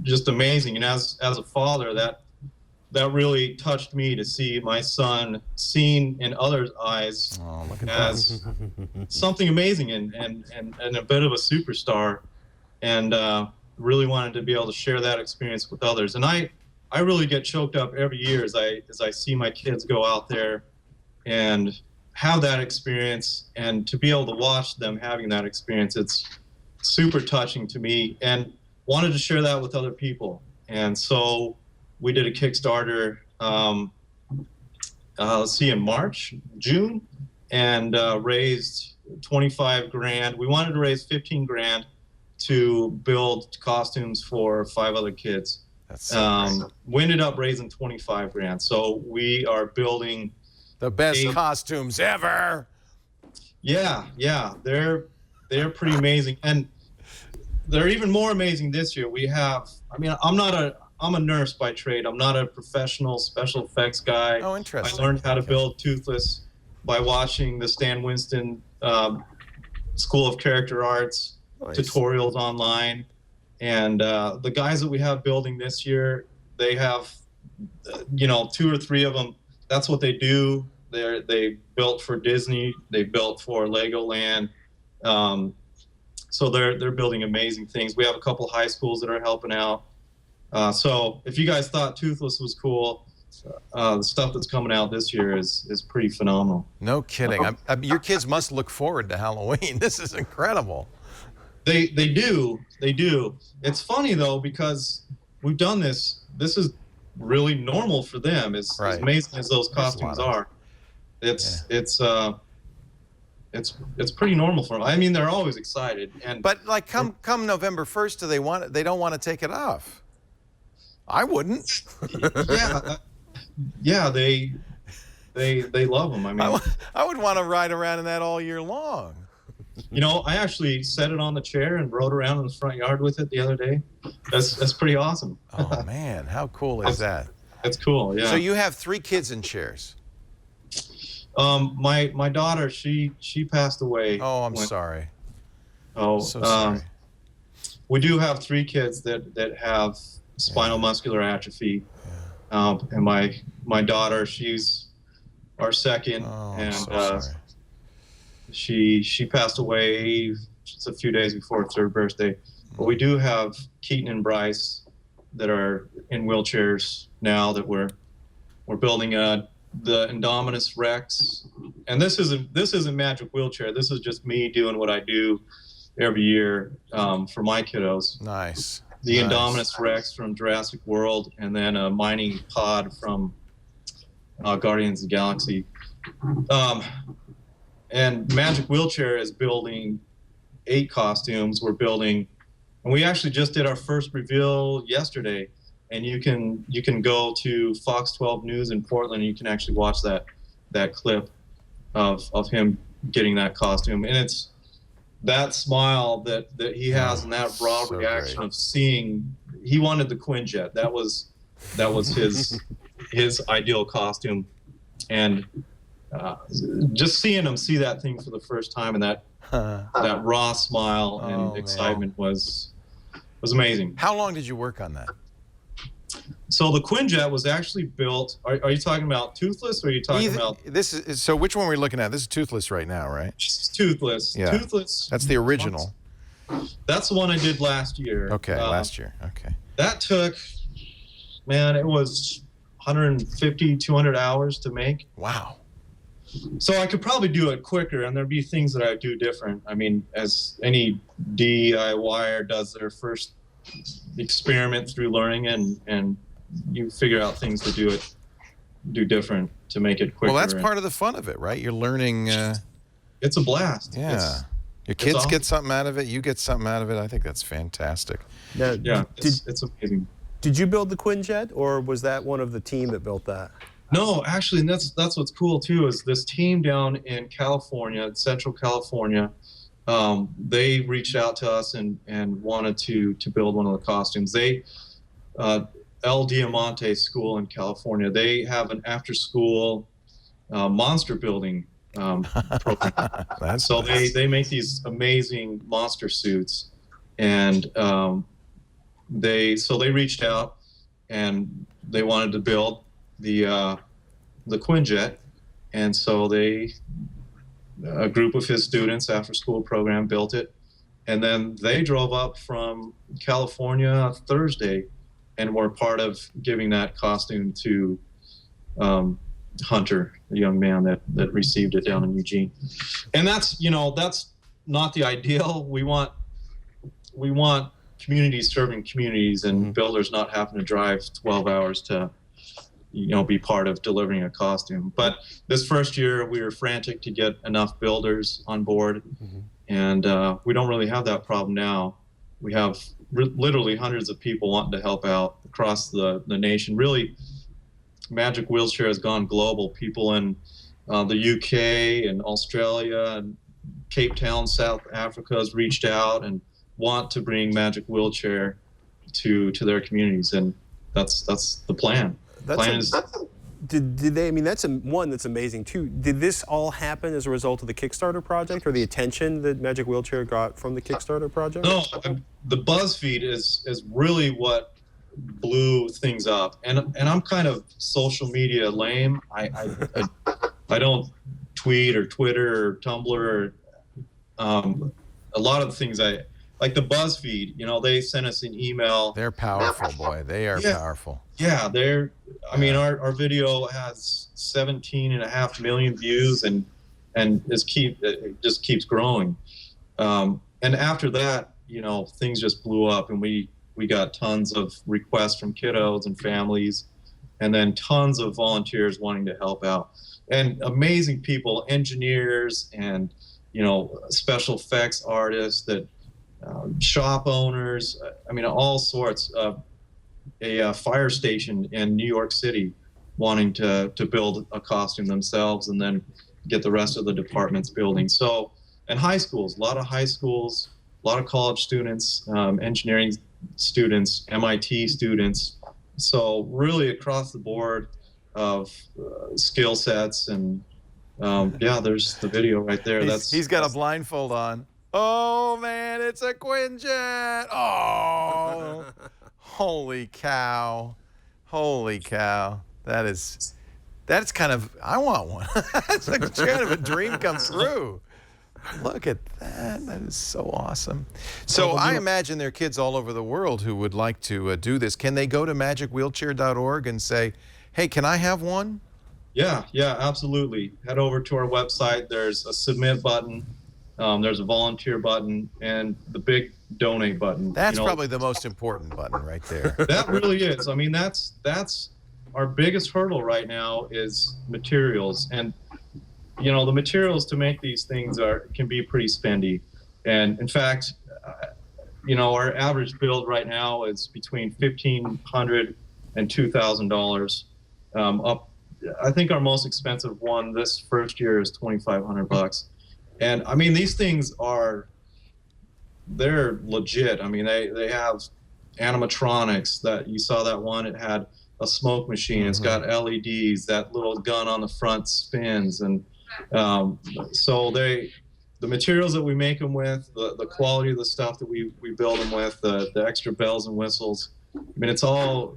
just amazing. And as a father, that really touched me to see my son seen in others' eyes as something amazing and a bit of a superstar, and really wanted to be able to share that experience with others. And I really get choked up every year as I see my kids go out there and have that experience, and to be able to watch them having that experience, it's super touching to me, and wanted to share that with other people. And so we did a Kickstarter, in June, and raised 25 grand. We wanted to raise 15 grand to build costumes for 5 other kids. That's so we ended up raising 25 grand. So we are building the best costumes ever. Yeah, they're pretty amazing, and they're even more amazing this year. We have, I'm a nurse by trade. I'm not a professional special effects guy. Oh, interesting. I learned how to build Toothless by watching the Stan Winston School of Character Arts tutorials online. And the guys that we have building this year, they have, 2 or 3 of them. That's what they do. They built for Disney. They built for Legoland. So they're building amazing things. We have a couple high schools that are helping out. So if you guys thought Toothless was cool, the stuff that's coming out this year is pretty phenomenal. No kidding. Your kids must look forward to Halloween. This is incredible. They do. It's funny though, because we've done this. This is really normal for them. As amazing as those costumes are, it's pretty normal for them. They're always excited. But like come November 1st, they don't want to take it off? I wouldn't. Yeah, they love them. I would want to ride around in that all year long. I actually set it on the chair and rode around in the front yard with it the other day. That's pretty awesome. Oh man, how cool is that? That's cool. Yeah. So you have 3 kids in chairs. My daughter, she passed away. Oh, I'm sorry. Oh, so sorry. We do have 3 kids that have spinal muscular atrophy. And my daughter, she's our second, and so sorry. She passed away just a few days before her 3rd birthday. But we do have Keaton and Bryce that are in wheelchairs now that we're building a the Indominus Rex, and this isn't Magic Wheelchair. This is just me doing what I do every year for my kiddos. Nice. The Indominus Rex from Jurassic World, and then a mining pod from Guardians of the Galaxy. And Magic Wheelchair is building 8 costumes. We're building, and we actually just did our first reveal yesterday. And you can go to Fox 12 News in Portland, and you can actually watch that clip of him getting that costume. And it's that smile that he has, and that raw reaction of seeing. He wanted the Quinjet. That was his ideal costume, and just seeing him see that thing for the first time, and that raw smile and excitement was amazing. How long did you work on that? So the Quinjet was actually built. Are you talking about toothless, or are you talking about this? So which one are we looking at? This is toothless right now, right? It's toothless. Yeah. Toothless. That's the original. That's the one I did last year. Okay, last year. Okay. That took, man, it was 150, 200 hours to make. Wow. So I could probably do it quicker, and there'd be things that I would do different. I mean, as any DIYer does their first experiment through learning, and you figure out things to do different to make it quicker. Well, that's part of the fun of it, right? You're learning. It's a blast. Yeah. Your kids awesome. get something out of it. You get something out of it. I think that's fantastic. Now, Yeah, it's amazing. Did you build the Quinjet, or was that one of the team that built that? No, actually, and that's what's cool too, is this team down in California, Central California. They reached out to us and wanted to build one of the costumes. They, El Diamante School in California, they have an after-school monster building program. So nice. they make these amazing monster suits, and they reached out and they wanted to build the Quinjet, and so a group of his students after school program built it, and then they drove up from California Thursday and were part of giving that costume to Hunter, the young man that received it down in Eugene. And that's not the ideal. We want communities serving communities, and builders not having to drive 12 hours to be part of delivering a costume. But this first year, we were frantic to get enough builders on board, and we don't really have that problem now. We have literally hundreds of people wanting to help out across the nation. Really, Magic Wheelchair has gone global. People in the UK and Australia and Cape Town, South Africa has reached out and want to bring Magic Wheelchair to their communities, and that's the plan. Did they? I mean, that's one that's amazing too. Did this all happen as a result of the Kickstarter project, or the attention that Magic Wheelchair got from the Kickstarter project? No, the BuzzFeed is really what blew things up, and I'm kind of social media lame. I don't tweet or Twitter or Tumblr or a lot of the things like the BuzzFeed. They sent us an email. They're powerful, boy. They are powerful. Yeah, I mean, our video has 17.5 million views, and it just keeps growing. And after that, things just blew up, and we got tons of requests from kiddos and families, and then tons of volunteers wanting to help out, and amazing people, engineers, and special effects artists, shop owners. I mean, all sorts. A fire station in New York City wanting to build a costume themselves, and then get the rest of the departments building. So, and high schools, a lot of college students, engineering students, MIT students. So really across the board of skill sets, and there's the video right there. He's got a blindfold on. Oh man, it's a Quinjet! Oh, holy cow! Holy cow! That's kind of, I want one. That's kind of a dream come true. Look at that. That is so awesome. So I imagine there are kids all over the world who would like to do this. Can they go to magicwheelchair.org and say, hey, can I have one? Yeah, absolutely. Head over to our website. There's a submit button. There's a volunteer button and the big donate button. That's probably the most important button right there. That really is. I mean, that's our biggest hurdle right now is materials. And, the materials to make these things can be pretty spendy. And in fact, our average build right now is between $1,500 and $2,000 up. I think our most expensive one this first year is $2,500. And I mean, these things they're legit. I mean, they have animatronics. That you saw that one, it had a smoke machine. It's got LEDs, that little gun on the front spins. And so the materials that we make them with, the quality of the stuff that we build them with, the extra bells and whistles, I mean, it's all,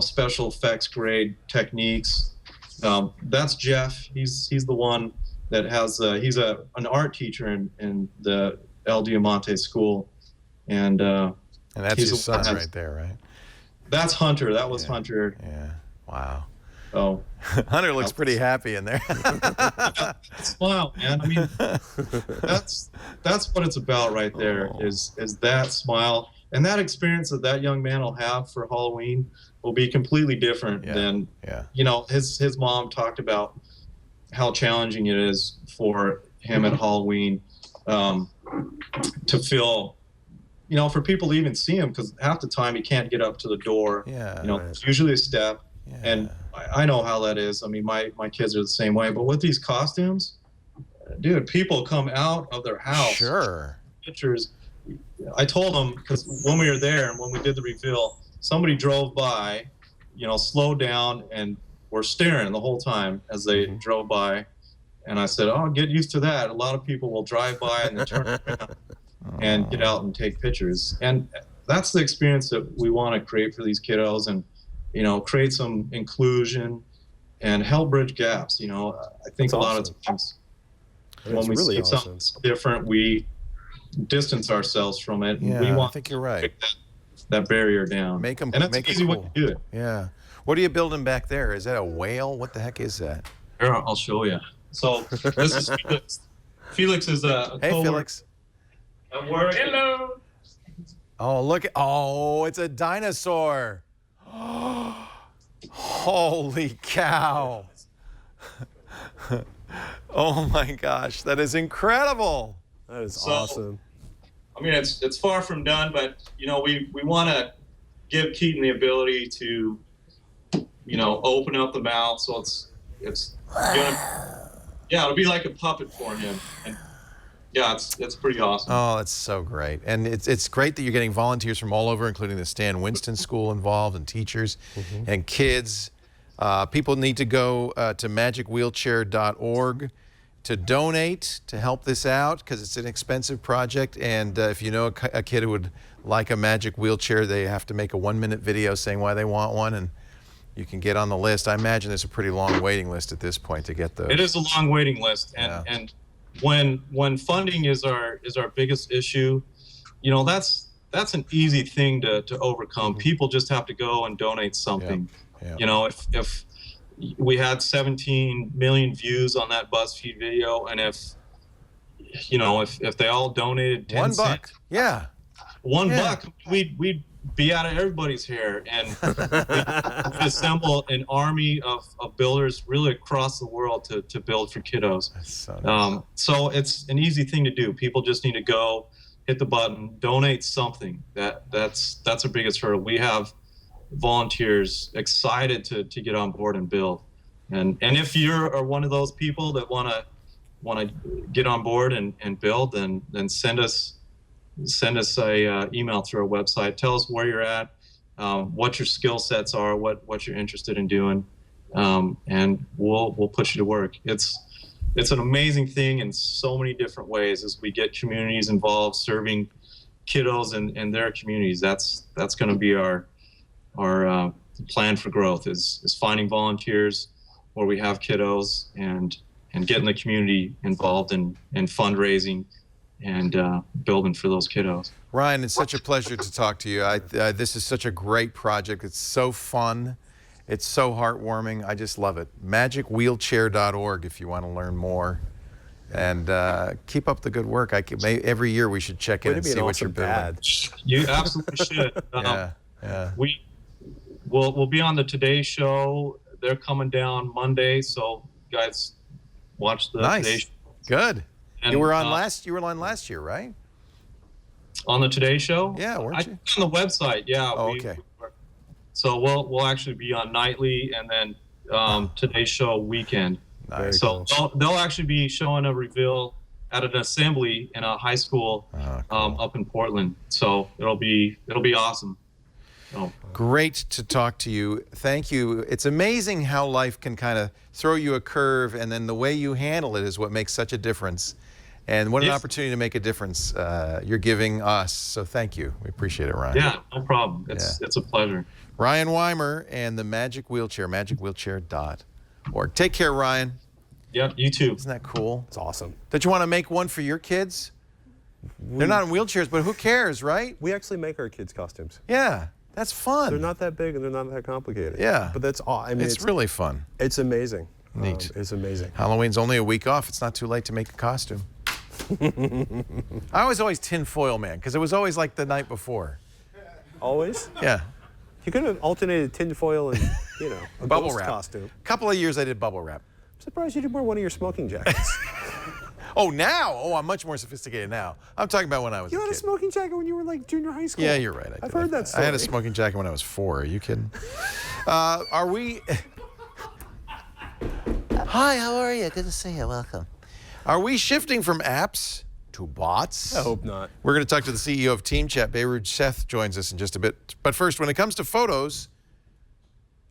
special effects grade techniques. That's Jeff. He's the one that has, he's an art teacher in the El Diamante school. And that's his son right there, right? That's Hunter. That was Hunter. Yeah. Wow. Oh, Hunter looks pretty happy in there. Smile, man. I mean, that's what it's about right there. Is that smile and that experience that young man will have for Halloween will be completely different than his mom talked about how challenging it is for him at Halloween to feel. For people to even see him, because half the time he can't get up to the door. It's usually a step. And I know how that is. I mean, my kids are the same way. But with these costumes, dude, people come out of their house. Sure. Pictures. I told them, because when we were there and when we did the reveal, somebody drove by, slowed down and were staring the whole time as they drove by. And I said, get used to that. A lot of people will drive by and then turn around and get out and take pictures. And that's the experience that we want to create for these kiddos and, create some inclusion and help bridge gaps. I think a lot of times when we see something different, we distance ourselves from it. And we want I think you're right. to break that barrier down. And that's an easy way to do it. Yeah. What are you building back there? Is that a whale? What the heck is that? Here, I'll show you. So this is Felix. Felix is a Hey, Felix. At work. Hello. Oh, look. It's a dinosaur. Holy cow. Oh, my gosh. That is incredible. That is awesome. I mean, it's far from done, but, we want to give Keaton the ability to, open up the mouth. So it's gonna, it'll be like a puppet for him. And it's pretty awesome. Oh, that's so great. And it's great that you're getting volunteers from all over, including the Stan Winston School involved, and teachers and kids. People need to go to magicwheelchair.org to donate to help this out, because it's an expensive project. And if you know a kid who would like a magic wheelchair, they have to make a 1-minute video saying why they want one, and you can get on the list. I imagine there's a pretty long waiting list at this point to get those. It is a long waiting list, and when funding is our biggest issue, that's an easy thing to overcome. People just have to go and donate something. If we had 17 million views on that BuzzFeed video, and if they all donated 10 cents, $1, we'd be out of everybody's hair, and we'd assemble an army of builders really across the world to build for kiddos. That's so nice. So it's an easy thing to do. People just need to go, hit the button, donate something. That's our biggest hurdle. We have volunteers excited to get on board and build. And if you're one of those people that want to get on board and build, then send us a email through our website. Tell us where you're at, what your skill sets are, what you're interested in doing, and we'll put you to work. It's an amazing thing in so many different ways as we get communities involved, serving kiddos in their communities. That's going to be our plan for growth is finding volunteers where we have kiddos and getting the community involved in fundraising and building for those kiddos. Ryan, it's such a pleasure to talk to you. This is such a great project. It's so fun, It's so heartwarming. I just love it. MagicWheelchair.org if you want to learn more. And keep up the good work. Every year we should check in and see what you're building. You absolutely should. Yeah. We'll be on the Today Show. They're coming down Monday, so you guys watch the Today Show. Good. And, you were on last year, right? On the Today Show? Yeah, weren't you? On the website, yeah. Oh, okay. So we'll actually be on nightly and then Today Show weekend. Nice. So they'll actually be showing a reveal at an assembly in a high school up in Portland. So it'll be awesome. Oh. Great to talk to you. Thank you. It's amazing how life can kind of throw you a curve, and then the way you handle it is what makes such a difference. And what an opportunity to make a difference you're giving us. So thank you. We appreciate it, Ryan. Yeah, no problem. It's a pleasure. Ryan Weimer and the Magic Wheelchair, magicwheelchair.org. Take care, Ryan. Yep, you too. Isn't that cool? It's awesome. Don't you want to make one for your kids? They're not in wheelchairs, but who cares, right? We actually make our kids' costumes. Yeah. That's fun. They're not that big and they're not that complicated. Yeah. But that's all. I mean, it's really fun. It's amazing. Neat. It's amazing. Halloween's only a week off. It's not too late to make a costume. I was always tinfoil man because it was always like the night before. Always? Yeah. You could have alternated tinfoil and, a bubble ghost wrap costume. A couple of years I did bubble wrap. I'm surprised you didn't wear one of your smoking jackets. Oh, now? Oh, I'm much more sophisticated now. I'm talking about when I was a kid. You had a smoking jacket when you were like junior high school. Yeah, you're right. I've heard that story. I had a smoking jacket when I was 4. Are you kidding? Are we... Hi, how are you? Good to see you. Welcome. Are we shifting from apps to bots? I hope not. We're going to talk to the CEO of Team Chat. Beirut Seth joins us in just a bit. But first, when it comes to photos,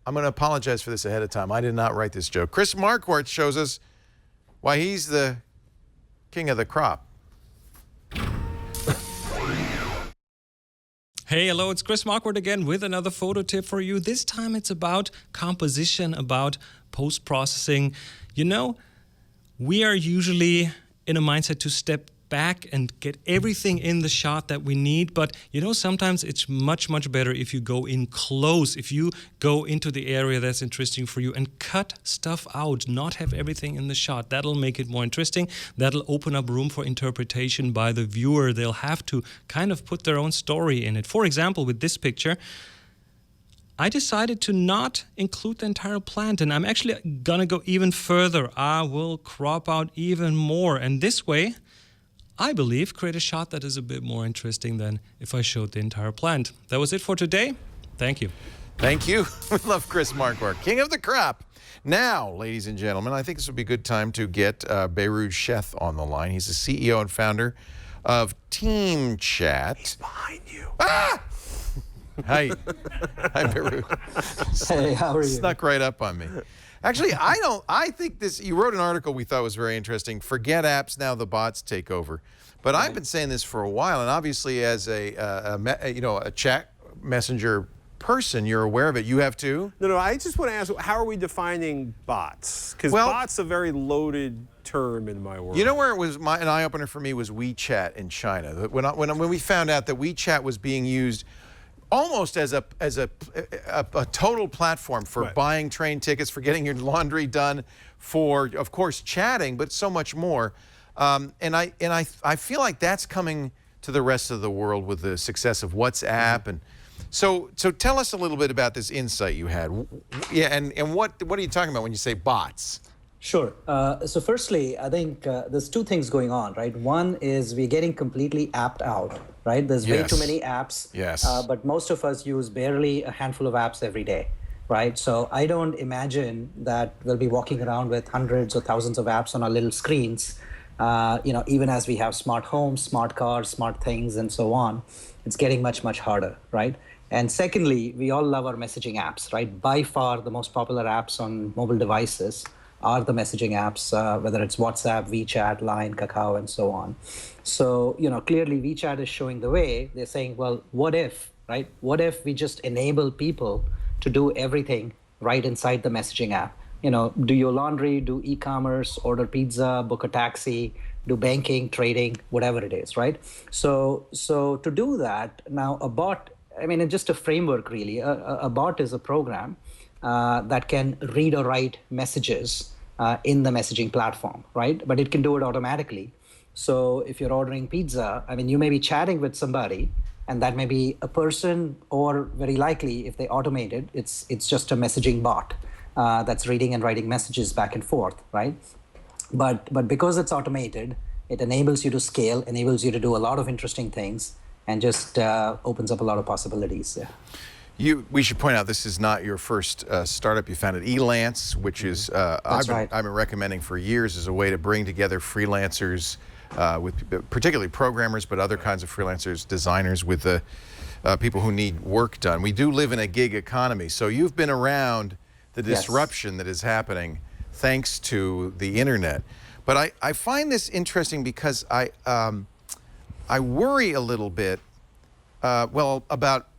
I'm going to apologize for this ahead of time. I did not write this joke. Chris Marquardt shows us why he's the king of the crop. Hey, hello, it's Chris Marquardt again with another photo tip for you. This time it's about composition, about post-processing. We are usually in a mindset to step back and get everything in the shot that we need. But sometimes it's much, much better if you go in close, if you go into the area that's interesting for you and cut stuff out, not have everything in the shot. That'll make it more interesting. That'll open up room for interpretation by the viewer. They'll have to kind of put their own story in it. For example, with this picture, I decided to not include the entire plant, and I'm actually gonna go even further. I will crop out even more, and this way, I believe, create a shot that is a bit more interesting than if I showed the entire plant. That was it for today. Thank you. Thank you. We love Chris Marquardt, king of the crop. Now, ladies and gentlemen, I think this would be a good time to get Beirut Seth on the line. He's the CEO and founder of Team Chat. He's behind you. Ah! Hi. Hi, Beirut. Hey, how are you? Snuck right up on me. Actually, I think you wrote an article we thought was very interesting. Forget apps, now the bots take over. But I've been saying this for a while, and obviously as a chat messenger person, you're aware of it. You have too? No, I just want to ask, how are we defining bots? Because bots a very loaded term in my world. You know where it was an eye-opener for me was WeChat in China. When we found out that WeChat was being used almost as a total platform for buying train tickets, for getting your laundry done, for, of course, chatting, but so much more. And I feel like that's coming to the rest of the world with the success of WhatsApp. And so tell us a little bit about this insight you had. Yeah, and what are you talking about when you say bots? Sure. So firstly, I think there's two things going on, right? One is we're getting completely apped out, right? There's way too many apps, but most of us use barely a handful of apps every day, right? So I don't imagine that we'll be walking around with hundreds or thousands of apps on our little screens, even as we have smart homes, smart cars, smart things, and so on. It's getting much, much harder, right? And secondly, we all love our messaging apps, right? By far, the most popular apps on mobile devices are the messaging apps, whether it's WhatsApp, WeChat, Line, Kakao, and so on. So, clearly WeChat is showing the way. They're saying, well, what if, right? What if we just enable people to do everything right inside the messaging app? Do your laundry, do e-commerce, order pizza, book a taxi, do banking, trading, whatever it is, right? So to do that, now a bot I mean, it's just a framework, really. A bot is a program that can read or write messages in the messaging platform, right? But it can do it automatically. So if you're ordering pizza, I mean, you may be chatting with somebody, and that may be a person, or very likely, if they automate it, it's just a messaging bot that's reading and writing messages back and forth, right? But because it's automated, it enables you to scale, enables you to do a lot of interesting things, and just opens up a lot of possibilities. Yeah. We should point out this is not your first startup. You founded Elance, which is I've been recommending for years as a way to bring together freelancers, with particularly programmers, but other kinds of freelancers, designers, with the people who need work done. We do live in a gig economy, so you've been around the disruption that is happening thanks to the internet. But I find this interesting because I worry a little bit,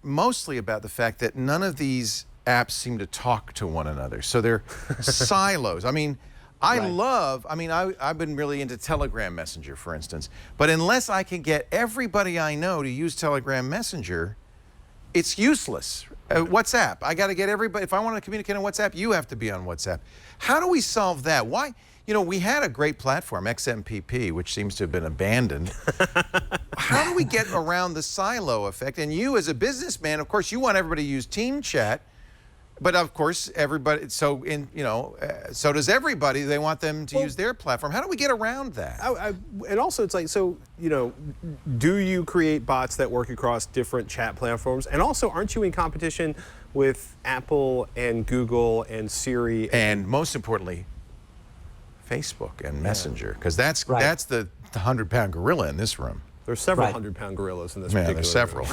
mostly about the fact that none of these apps seem to talk to one another. So they're silos. I mean, I've been really into Telegram Messenger, for instance. But unless I can get everybody I know to use Telegram Messenger, it's useless. WhatsApp, I got to get everybody. If I want to communicate on WhatsApp, you have to be on WhatsApp. How do we solve that? Why? You know, we had a great platform, XMPP, which seems to have been abandoned. How do we get around the silo effect? And you, as a businessman, of course, you want everybody to use Team Chat, but of course, everybody. So does everybody. They want them to use their platform. How do we get around that? And also, it's like, so, you know, do you create bots that work across different chat platforms? And also, aren't you in competition with Apple and Google and Siri and most importantly, Facebook and Messenger, because that's the 100-pound gorilla in this room. There's several 100-pound gorillas in this particular there's several.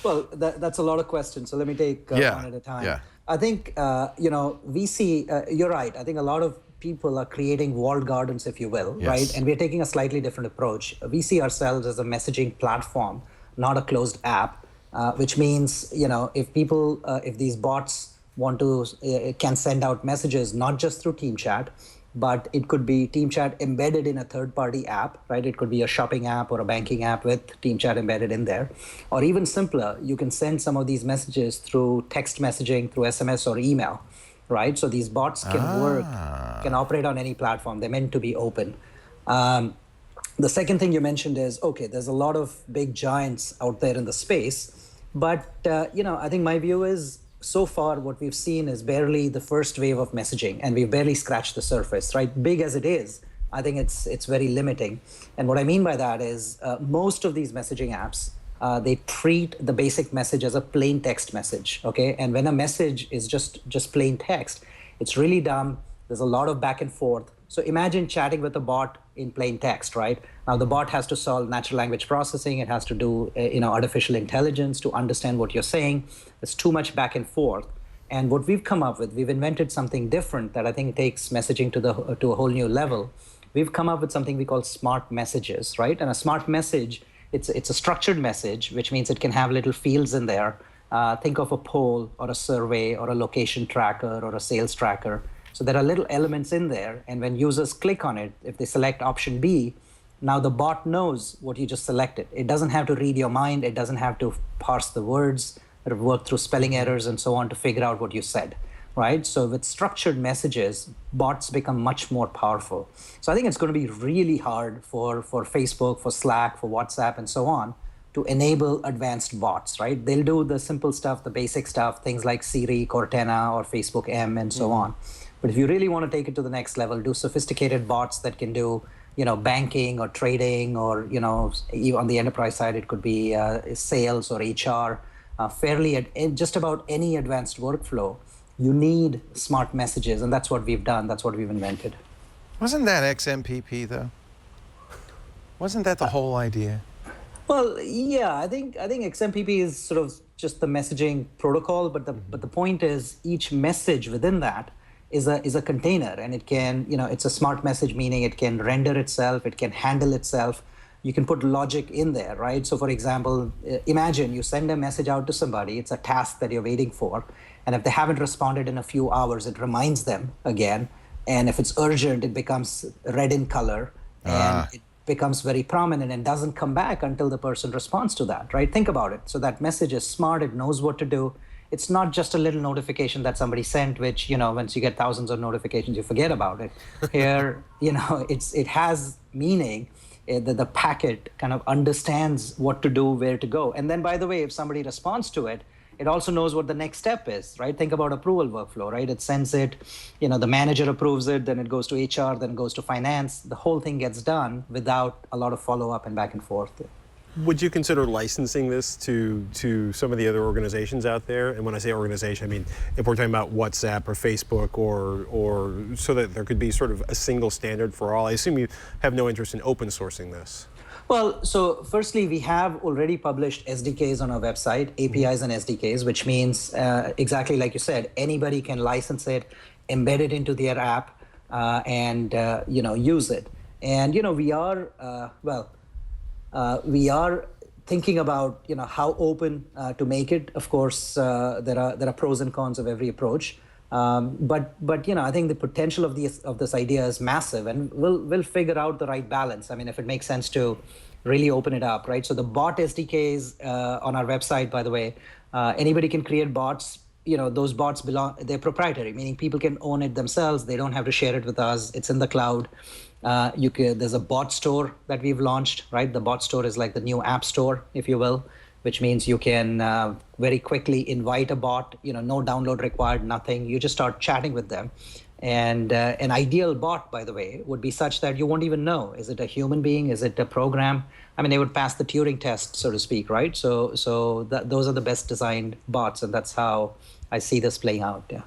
Well, that's a lot of questions, so let me take one at a time. Yeah. I think, VC, you're right. I think a lot of people are creating walled gardens, if you will, right? And we're taking a slightly different approach. We see ourselves as a messaging platform, not a closed app, which means, if people, if these bots want to, can send out messages, not just through Team Chat, but it could be Team Chat embedded in a third-party app, right? It could be a shopping app or a banking app with Team Chat embedded in there. Or even simpler, you can send some of these messages through text messaging, through SMS or email, right? So these bots can work, can operate on any platform. They're meant to be open. The second thing you mentioned is, okay, there's a lot of big giants out there in the space, but, I think my view is, so far, what we've seen is barely the first wave of messaging, and we've barely scratched the surface, right? Big as it is, I think it's very limiting. And what I mean by that is most of these messaging apps, they treat the basic message as a plain text message, okay? And when a message is just plain text, it's really dumb. There's a lot of back and forth. So imagine chatting with a bot in plain text, right? Now the bot has to solve natural language processing. It has to do, artificial intelligence to understand what you're saying. There's too much back and forth. And what we've come up with, we've invented something different that I think takes messaging to a whole new level. We've come up with something we call smart messages, right? And a smart message, it's a structured message, which means it can have little fields in there. Think of a poll or a survey or a location tracker or a sales tracker. So there are little elements in there, and when users click on it, if they select option B, now the bot knows what you just selected. It doesn't have to read your mind. It doesn't have to parse the words or work through spelling errors and so on to figure out what you said, right? So with structured messages, bots become much more powerful. So I think it's going to be really hard for Facebook, for Slack, for WhatsApp, and so on to enable advanced bots, right? They'll do the simple stuff, the basic stuff, things like Siri, Cortana, or Facebook M, and so on. But if you really want to take it to the next level, do sophisticated bots that can do, banking or trading, or, even on the enterprise side, it could be sales or HR, in just about any advanced workflow, you need smart messages, and that's what we've done. That's what we've invented. Wasn't that XMPP, though? Wasn't that the whole idea? Well, yeah, I think XMPP is sort of just the messaging protocol, but the point is each message within that is a container, and it can, it's a smart message, meaning it can render itself, it can handle itself. You can put logic in there, right? So for example, imagine you send a message out to somebody, it's a task that you're waiting for, and if they haven't responded in a few hours, it reminds them again, and if it's urgent, it becomes red in color, and becomes very prominent and doesn't come back until the person responds to that, right? Think about it. So that message is smart, it knows what to do. It's not just a little notification that somebody sent, which, once you get thousands of notifications, you forget about it. Here, it has meaning. The packet kind of understands what to do, where to go. And then, by the way, if somebody responds to it, it also knows what the next step is, right? Think about approval workflow, right? It sends it, the manager approves it, then it goes to HR, then it goes to finance. The whole thing gets done without a lot of follow-up and back and forth. Would you consider licensing this to some of the other organizations out there? And when I say organization, I mean if we're talking about WhatsApp or Facebook or so that there could be sort of a single standard for all. I assume you have no interest in open sourcing this. Well, so firstly, we have already published SDKs on our website, APIs and SDKs, which means exactly like you said, anybody can license it, embed it into their app, and use it. And we are thinking about how open to make it. Of course, there are pros and cons of every approach. But I think the potential of this idea is massive, and we'll figure out the right balance. I mean, if it makes sense to really open it up, right? So the bot SDKs on our website, by the way, anybody can create bots. Those bots they're proprietary, meaning people can own it themselves. They don't have to share it with us. It's in the cloud. There's a bot store that we've launched, right? The bot store is like the new app store, if you will, which means you can very quickly invite a bot, no download required, nothing. You just start chatting with them. And an ideal bot, by the way, would be such that you won't even know. Is it a human being? Is it a program? I mean, they would pass the Turing test, so to speak, right? So those are the best designed bots, and that's how I see this playing out, yeah.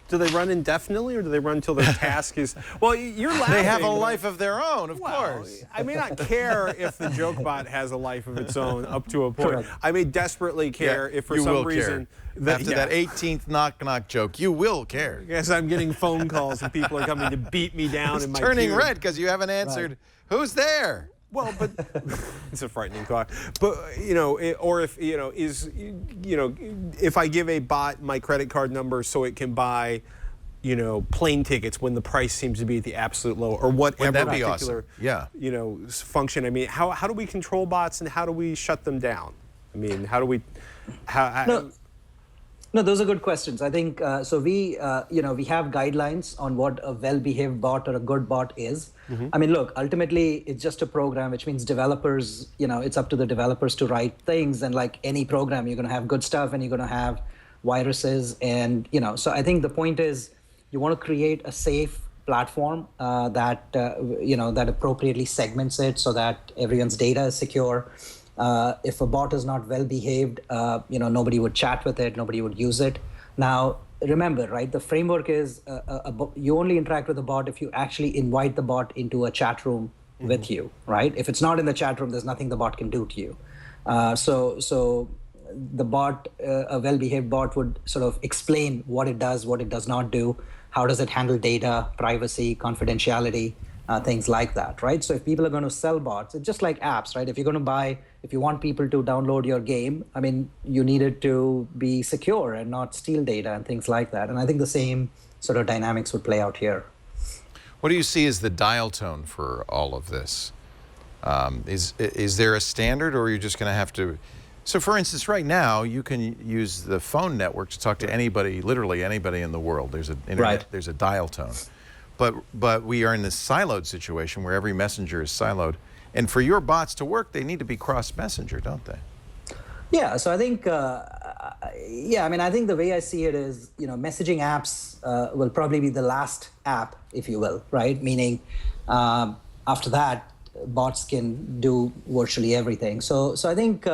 Do they run indefinitely, or do they run until their task is? Well, you're laughing. They have a life of their own, of course. I may not care if the joke bot has a life of its own up to a point. Correct. I may desperately care if for some reason after that 18th knock joke, you will care. Yes, I'm getting phone calls and people are coming to beat me down. It's in my turning queue. red because you haven't answered. Right. Who's there? Well, but it's a frightening thought. But or if if I give a bot my credit card number so it can buy, plane tickets when the price seems to be at the absolute low, or whatever particular, awesome. Function. I mean, how do we control bots and how do we shut them down? I mean, how do we? No, those are good questions. I think so. We have guidelines on what a well-behaved bot or a good bot is. Mm-hmm. I mean, look, ultimately, it's just a program, which means developers, it's up to the developers to write things. And like any program, you're going to have good stuff and you're going to have viruses. And, so I think the point is you want to create a safe platform that appropriately segments it so that everyone's data is secure. If a bot is not well behaved, nobody would chat with it, nobody would use it. Now, remember, right, the framework is you only interact with a bot if you actually invite the bot into a chat room with you, right? If it's not in the chat room, there's nothing the bot can do to you. So the bot, a well-behaved bot would sort of explain what it does not do, how does it handle data, privacy, confidentiality, things like that, right? So if people are going to sell bots, it's just like apps, right? If you want people to download your game, I mean, you need it to be secure and not steal data and things like that. And I think the same sort of dynamics would play out here. What do you see as the dial tone for all of this? Is there a standard, or are you just going to have to? So, for instance, right now you can use the phone network to talk to anybody, literally anybody in the world. There's there's a dial tone. But we are in this siloed situation where every messenger is siloed. And for your bots to work, they need to be cross-messenger, don't they? Yeah, so I think, I think the way I see it is, messaging apps will probably be the last app, if you will, right? Meaning after that, bots can do virtually everything. So I think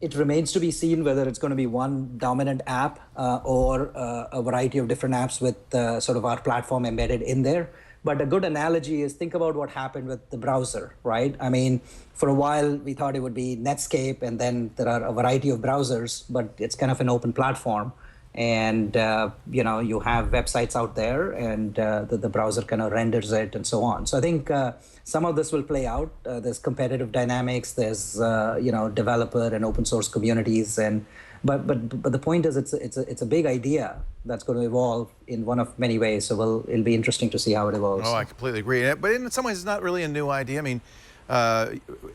it remains to be seen whether it's going to be one dominant app or a variety of different apps with sort of our platform embedded in there. But a good analogy is think about what happened with the browser, right? I mean, for a while, we thought it would be Netscape, and then there are a variety of browsers, but it's kind of an open platform. And, you have websites out there, and the browser kind of renders it and so on. So I think some of this will play out. There's competitive dynamics, there's, developer and open source communities, and But the point is, it's a big idea that's going to evolve in one of many ways. So it'll be interesting to see how it evolves. Oh, I completely agree. But in some ways, it's not really a new idea. I mean,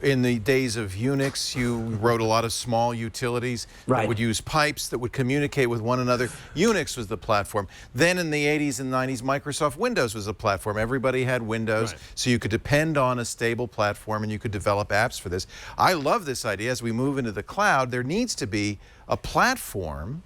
in the days of Unix, you wrote a lot of small utilities that would use pipes that would communicate with one another. Unix was the platform. Then in the 80s and 90s, Microsoft Windows was the platform. Everybody had Windows, so you could depend on a stable platform and you could develop apps for this. I love this idea. As we move into the cloud, there needs to be a platform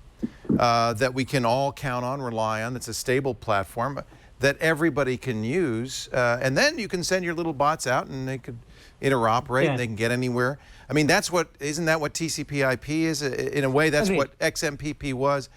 that we can all count on, rely on, that's a stable platform that everybody can use. And then you can send your little bots out and they could interoperate and they can get anywhere. I mean, isn't that what TCP/IP is? In a way, that's what XMPP was.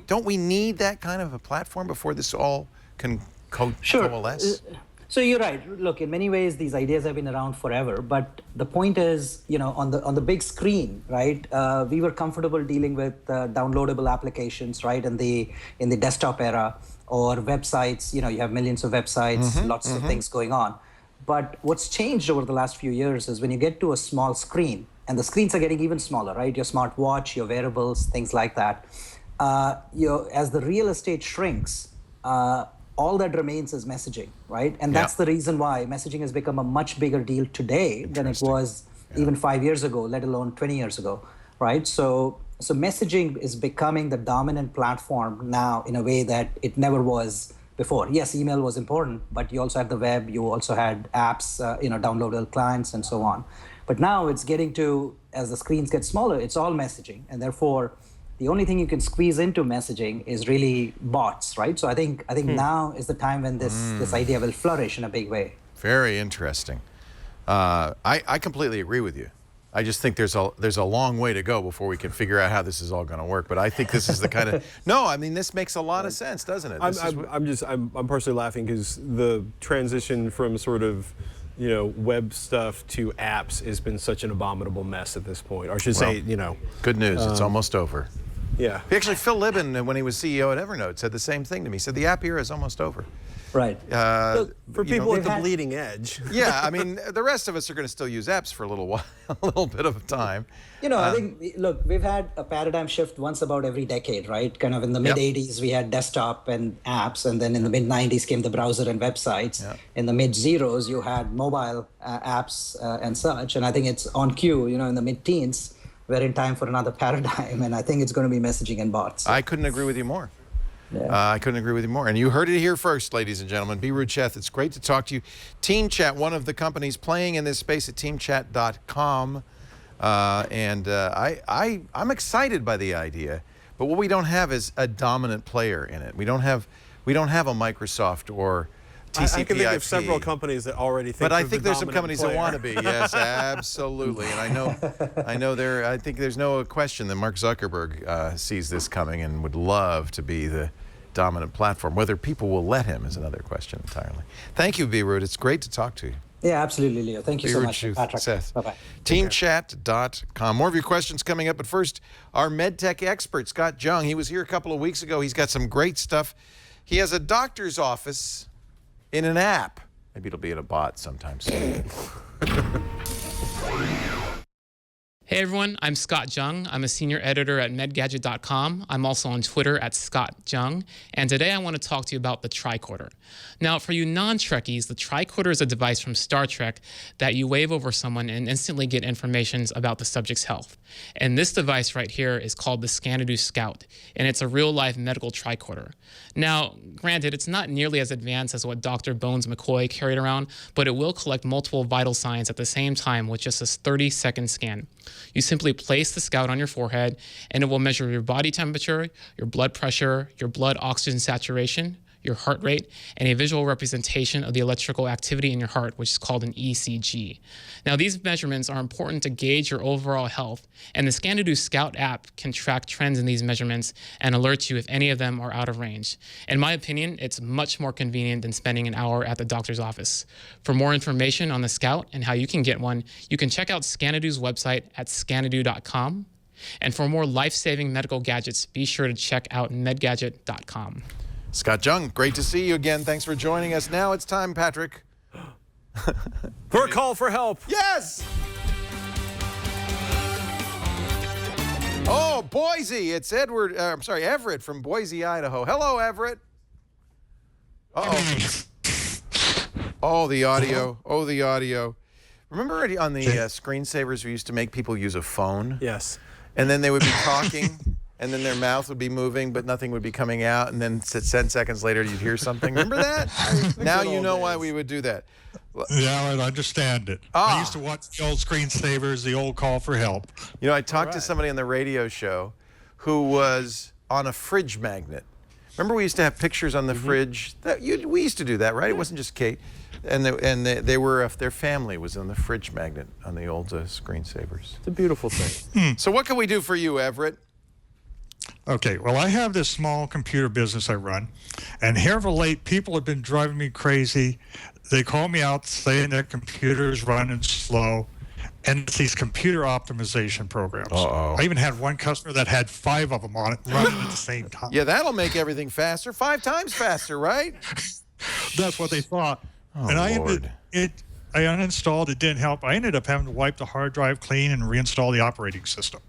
Don't we need that kind of a platform before this all can coalesce? So you're right. Look, in many ways, these ideas have been around forever. But the point is, on the big screen, right? We were comfortable dealing with downloadable applications, right? In the desktop era, or websites. You have millions of websites, lots of things going on. But what's changed over the last few years is when you get to a small screen, and the screens are getting even smaller, right? Your smartwatch, your wearables, things like that. As the real estate shrinks, all that remains is messaging, right? And that's the reason why messaging has become a much bigger deal today than it was even 5 years ago, let alone 20 years ago, right? So messaging is becoming the dominant platform now in a way that it never was before. Yes, email was important, but you also had the web, you also had apps, downloadable clients and so on. But now it's getting to, as the screens get smaller, it's all messaging. And therefore, the only thing you can squeeze into messaging is really bots, right? So I think now is the time when this idea will flourish in a big way. Very interesting. I completely agree with you. I just think there's a long way to go before we can figure out how this is all going to work. But I think this is the kind of this makes a lot of sense, doesn't it? I'm personally laughing because the transition from sort of web stuff to apps has been such an abominable mess at this point. Or I should say, good news, it's almost over. Yeah. Actually, Phil Libin, when he was CEO at Evernote, said the same thing to me. He said the app era is almost over. Right. For people at the bleeding edge. Yeah, I mean, the rest of us are going to still use apps for a little while, a little bit of time. I think, look, we've had a paradigm shift once about every decade, right? Kind of in the mid-'80s, we had desktop and apps, and then in the mid-'90s came the browser and websites. Yep. In the mid-zeros, you had mobile apps and such, and I think it's on cue, in the mid-teens, we're in time for another paradigm, and I think it's going to be messaging and bots. I couldn't agree with you more. Yeah. I couldn't agree with you more. And you heard it here first, ladies and gentlemen. Birud Sheth, it's great to talk to you. Team Chat, one of the companies playing in this space at teamchat.com. I'm excited by the idea, but what we don't have is a dominant player in it. We don't have a Microsoft or TCP/IP. I can think of several companies that already think. But I think there's some companies that want to be. Yes, absolutely. And I think there's no question that Mark Zuckerberg sees this coming and would love to be the dominant platform. Whether people will let him is another question entirely. Thank you, Birud. It's great to talk to you. Yeah, absolutely, Leo. Thank you so much, Patrick. Seth. Bye-bye. Teamchat.com. More of your questions coming up, but first, our MedTech expert, Scott Jung. He was here a couple of weeks ago. He's got some great stuff. He has a doctor's office in an app. Maybe it'll be in a bot sometime soon. Hey everyone, I'm Scott Jung. I'm a senior editor at medgadget.com. I'm also on Twitter at Scott Jung. And today I want to talk to you about the tricorder. Now, for you non-Trekkies, the tricorder is a device from Star Trek that you wave over someone and instantly get information about the subject's health. And this device right here is called the Scanadu Scout, and it's a real-life medical tricorder. Now, granted, it's not nearly as advanced as what Dr. Bones McCoy carried around, but it will collect multiple vital signs at the same time with just a 30-second scan. You simply place the Scout on your forehead, and it will measure your body temperature, your blood pressure, your blood oxygen saturation, your heart rate, and a visual representation of the electrical activity in your heart, which is called an ECG. Now, these measurements are important to gauge your overall health, and the Scanadu Scout app can track trends in these measurements and alert you if any of them are out of range. In my opinion, it's much more convenient than spending an hour at the doctor's office. For more information on the Scout and how you can get one, you can check out Scanadu's website at scanadu.com. And for more life-saving medical gadgets, be sure to check out medgadget.com. Scott Jung, great to see you again. Thanks for joining us. Now it's time, Patrick. For a call for help. Yes! Oh, Boise. It's Everett from Boise, Idaho. Hello, Everett. Uh-oh. Oh, the audio. Oh, the audio. Remember on the screensavers we used to make people use a phone? Yes. And then they would be talking, and then their mouth would be moving, but nothing would be coming out, and then 10 seconds later you'd hear something. Remember that? Now you know why we would do that. Yeah, I understand it. I used to watch the old screensavers, the old call for help. You know, I talked to somebody on the radio show who was on a fridge magnet. Remember we used to have pictures on the fridge? We used to do that, right? It wasn't just Kate. And they were their family was on the fridge magnet on the old screensavers. It's a beautiful thing. So what can we do for you, Everett? Okay, well, I have this small computer business I run, and here of late, people have been driving me crazy. They call me out saying their computer is running slow, and it's these computer optimization programs. Uh-oh. I even had one customer that had 5 of them on it running at the same time. Yeah, that'll make everything faster, 5 times faster, right? That's what they thought. Oh, and I Lord. I uninstalled, it didn't help. I ended up having to wipe the hard drive clean and reinstall the operating system.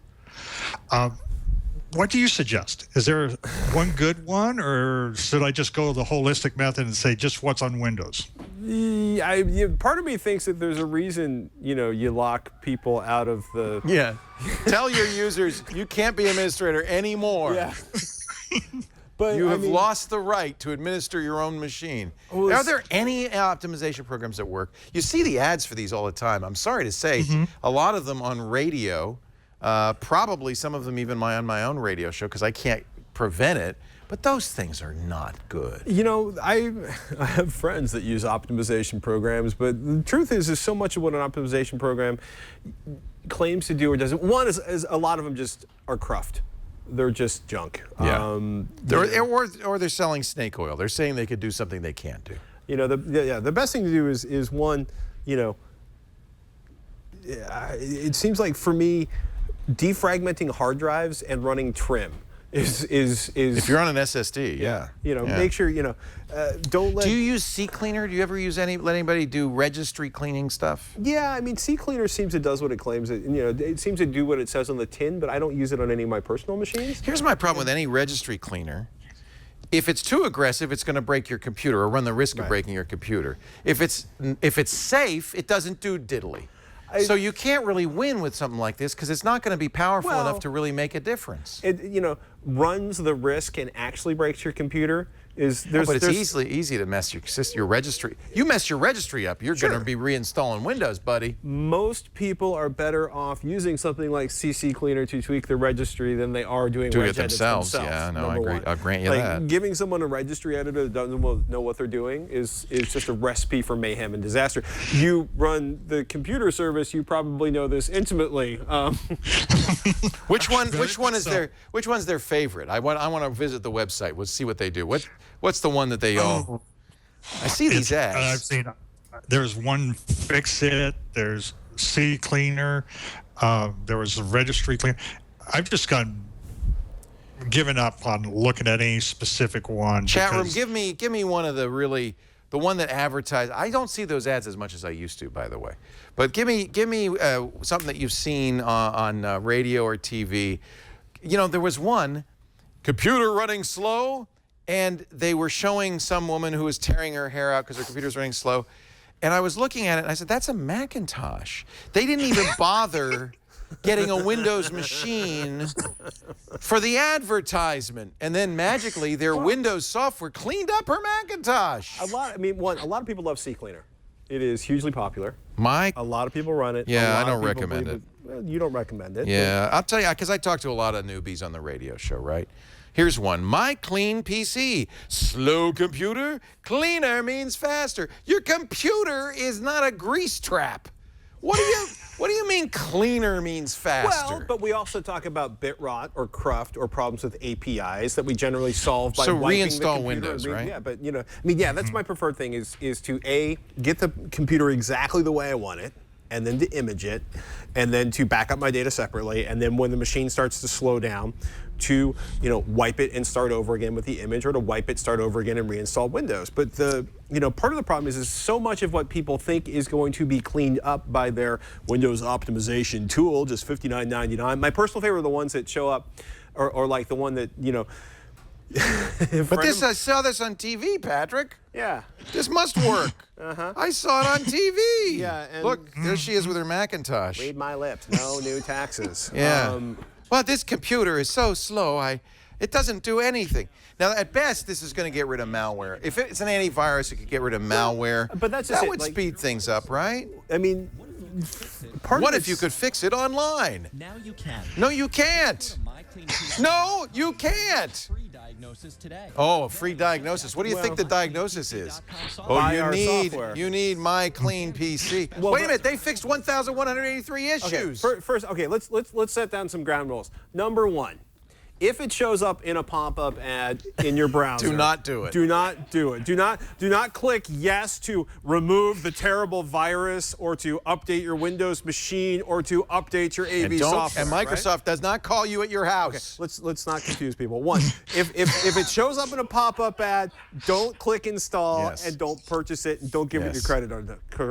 What do you suggest? Is there one good one, or should I just go the holistic method and say just what's on Windows? Part of me thinks that there's a reason, you lock people out of the... Yeah. Tell your users you can't be administrator anymore. Yeah. But, you have lost the right to administer your own machine. Are there any optimization programs that work? You see the ads for these all the time. I'm sorry to say, a lot of them on radio, probably some of them even on my own radio show because I can't prevent it, but those things are not good. I have friends that use optimization programs, but the truth is so much of what an optimization program claims to do or doesn't. One is a lot of them just are cruft. They're just junk. Yeah. Or they're selling snake oil. They're saying they could do something they can't do. The best thing to do is one, it seems like for me, defragmenting hard drives and running trim is if you're on an SSD, yeah. Make sure don't let. Do you use CCleaner? Do you ever use let anybody do registry cleaning stuff? Yeah, CCleaner seems it does what it claims. It seems to do what it says on the tin, but I don't use it on any of my personal machines. Here's my problem with any registry cleaner. If it's too aggressive, it's going to break your computer or run the risk of breaking your computer. If it's safe, it doesn't do diddly. So you can't really win with something like this because it's not going to be powerful enough to really make a difference. It runs the risk and actually breaks your computer. But it's easy to mess your registry. You mess your registry up, you're going to be reinstalling Windows, buddy. Most people are better off using something like CCleaner to tweak the registry than they are doing it themselves. Yeah, no, I agree. I'll grant you that. Giving someone a registry editor that doesn't know what they're doing is just a recipe for mayhem and disaster. You run the computer service, you probably know this intimately. Which one's their favorite? I want to visit the website. We'll see what they do. What's the one that they all? I see these ads. I've seen. There's one Fix-It. There's CCleaner. There was a registry cleaner. I've just given up on looking at any specific one. Chat room, give me one of the one that advertised. I don't see those ads as much as I used to, by the way. But give me something that you've seen on radio or TV. There was one, computer running slow. And they were showing some woman who was tearing her hair out because her computer's running slow. And I was looking at it, and I said, that's a Macintosh. They didn't even bother getting a Windows machine for the advertisement. And then magically, their Windows software cleaned up her Macintosh. A lot of people love CCleaner. It is hugely popular. A lot of people run it. Yeah, I don't recommend it. Well, you don't recommend it. Yeah, I'll tell you, because I talk to a lot of newbies on the radio show, right? Here's one. My clean PC. Slow computer. Cleaner means faster. Your computer is not a grease trap. What do you mean cleaner means faster? Well, but we also talk about bit rot or cruft or problems with APIs that we generally solve by wiping the reinstall computer. Windows, right? Yeah, but that's my preferred thing is to get the computer exactly the way I want it, and then to image it, and then to back up my data separately, and then when the machine starts to slow down, to, you know, wipe it and start over again with the image, or to wipe it, start over again, and reinstall Windows. But the, you know, part of the problem is so much of what people think is going to be cleaned up by their Windows optimization tool, just $59.99. My personal favorite are the ones that show up, or like the one that, you know. But this, I saw this on TV, Patrick. Yeah. This must work. I saw it on TV. Yeah. And look, there she is with her Macintosh. Read my lips. No new taxes. Yeah. Well, this computer is so slow, it doesn't do anything. Now, at best, this is going to get rid of malware. If it's an antivirus, it could get rid of malware. But that's just that it. would Like, speed things up, right? I mean, what if you could fix it online? Now you can. No, you can't. No, you can't. Oh, a free diagnosis. What do you think the diagnosis is? Oh, you need My Clean PC. Well, wait a minute, they fixed 1,183 issues. Okay, first, okay, let's set down some ground rules. Number one, if it shows up in a pop-up ad in your browser, do not do it. Do not do it. Do not click yes to remove the terrible virus, or to update your Windows machine, or to update your AV software. And Microsoft does not call you at your house. Okay, let's not confuse people. One, if it shows up in a pop-up ad, don't click install and don't purchase it, and don't give it your credit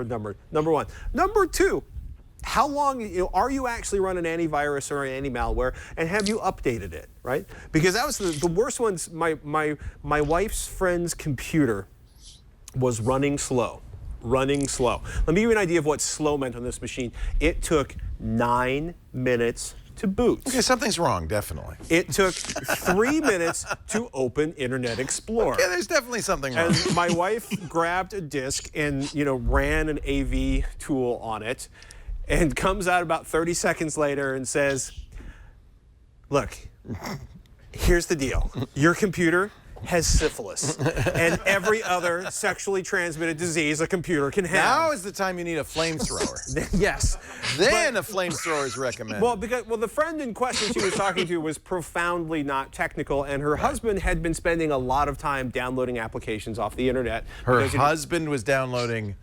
number. Number one. Number two, how long, you know, are you actually running antivirus or anti-malware, and have you updated it, right? Because that was the worst ones. My wife's friend's computer was running slow. Let me give you an idea of what slow meant on this machine. It took 9 minutes to boot. Okay, something's wrong, definitely. It took 3 minutes to open Internet Explorer. Okay, there's definitely something wrong. And my wife grabbed a disk and, you know, ran an AV tool on it, and comes out about 30 seconds later and says, look, here's the deal. Your computer has syphilis and every other sexually transmitted disease a computer can have. Now is the time you need a flamethrower. Yes. Then a flamethrower is recommended. Well, the friend in question she was talking to was profoundly not technical, and her husband had been spending a lot of time downloading applications off the internet. Her husband was downloading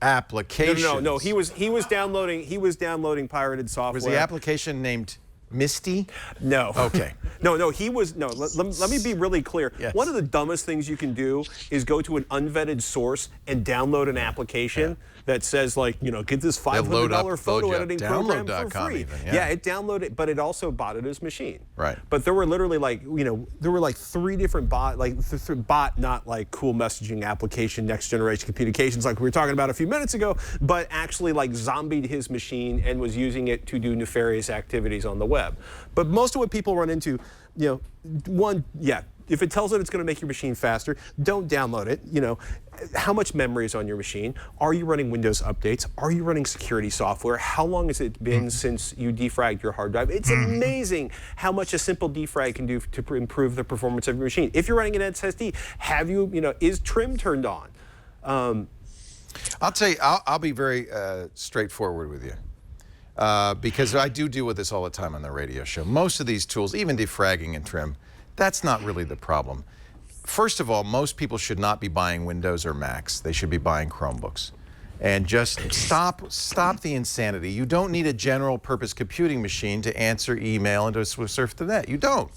applications. No. He was downloading pirated software. Was the application named Misty? No. Okay. No. He was no. Let me be really clear. Yes. One of the dumbest things you can do is go to an unvetted source and download an application that says, like, you know, get this $500 photo editing program for free. Even, it downloaded, but it also botted his machine. Right. But there were literally, like, you know, there were like 3 different bot, not like cool messaging application, next generation communications like we were talking about a few minutes ago, but actually like zombied his machine and was using it to do nefarious activities on the web. But most of what people run into, you know, if it tells it it's going to make your machine faster, don't download it. You know, how much memory is on your machine? Are you running Windows updates? Are you running security software? How long has it been since you defragged your hard drive? It's amazing how much a simple defrag can do to improve the performance of your machine. If you're running an SSD, is trim turned on? I'll tell you, I'll be very straightforward with you. Because I do deal with this all the time on the radio show. Most of these tools, even defragging and trim, that's not really the problem. First of all, most people should not be buying Windows or Macs. They should be buying Chromebooks. And just stop the insanity. You don't need a general purpose computing machine to answer email and to surf the net. You don't.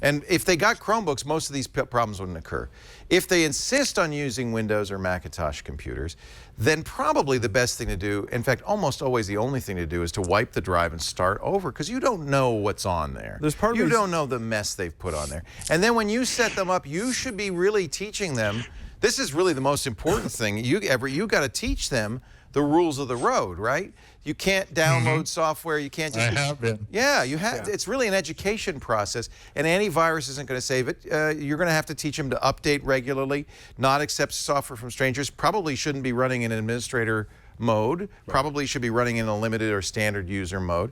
And if they got Chromebooks, most of these problems wouldn't occur. If they insist on using Windows or Macintosh computers, then probably the best thing to do, in fact, almost always the only thing to do, is to wipe the drive and start over, because you don't know what's on there. You don't know the mess they've put on there. And then when you set them up, you should be really teaching them. This is really the most important thing. You got to teach them the rules of the road, right? You can't download software. You can't just. I have been. Yeah, you have. Yeah. It's really an education process, and antivirus isn't going to save it. You're going to have to teach them to update regularly, not accept software from strangers. Probably shouldn't be running in administrator mode. Right. Probably should be running in a limited or standard user mode.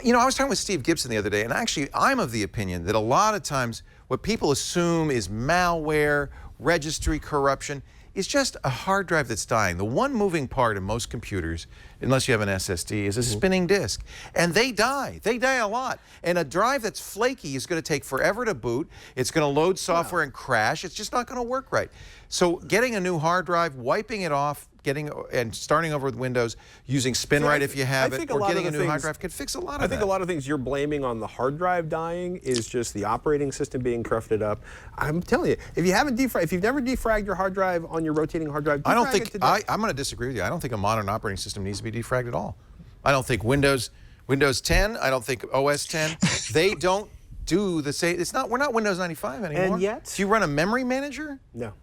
You know, I was talking with Steve Gibson the other day, and actually, I'm of the opinion that a lot of times what people assume is malware, registry corruption, is just a hard drive that's dying. The one moving part in most computers, unless you have an SSD, is a spinning disk. And they die. They die a lot. And a drive that's flaky is going to take forever to boot. It's going to load software and crash. It's just not going to work right. So getting a new hard drive, wiping it off, getting and starting over with Windows, using SpinRite if you have it, or getting a new hard drive could fix a lot of that. I think a lot of things you're blaming on the hard drive dying is just the operating system being crufted up. I'm telling you, if you've never defragged your hard drive on your rotating hard drive, I'm going to disagree with you. I don't think a modern operating system needs to be defragged at all. I don't think Windows 10, I don't think OS 10, they don't do the same. We're not Windows 95 anymore. And yet, do you run a memory manager? No.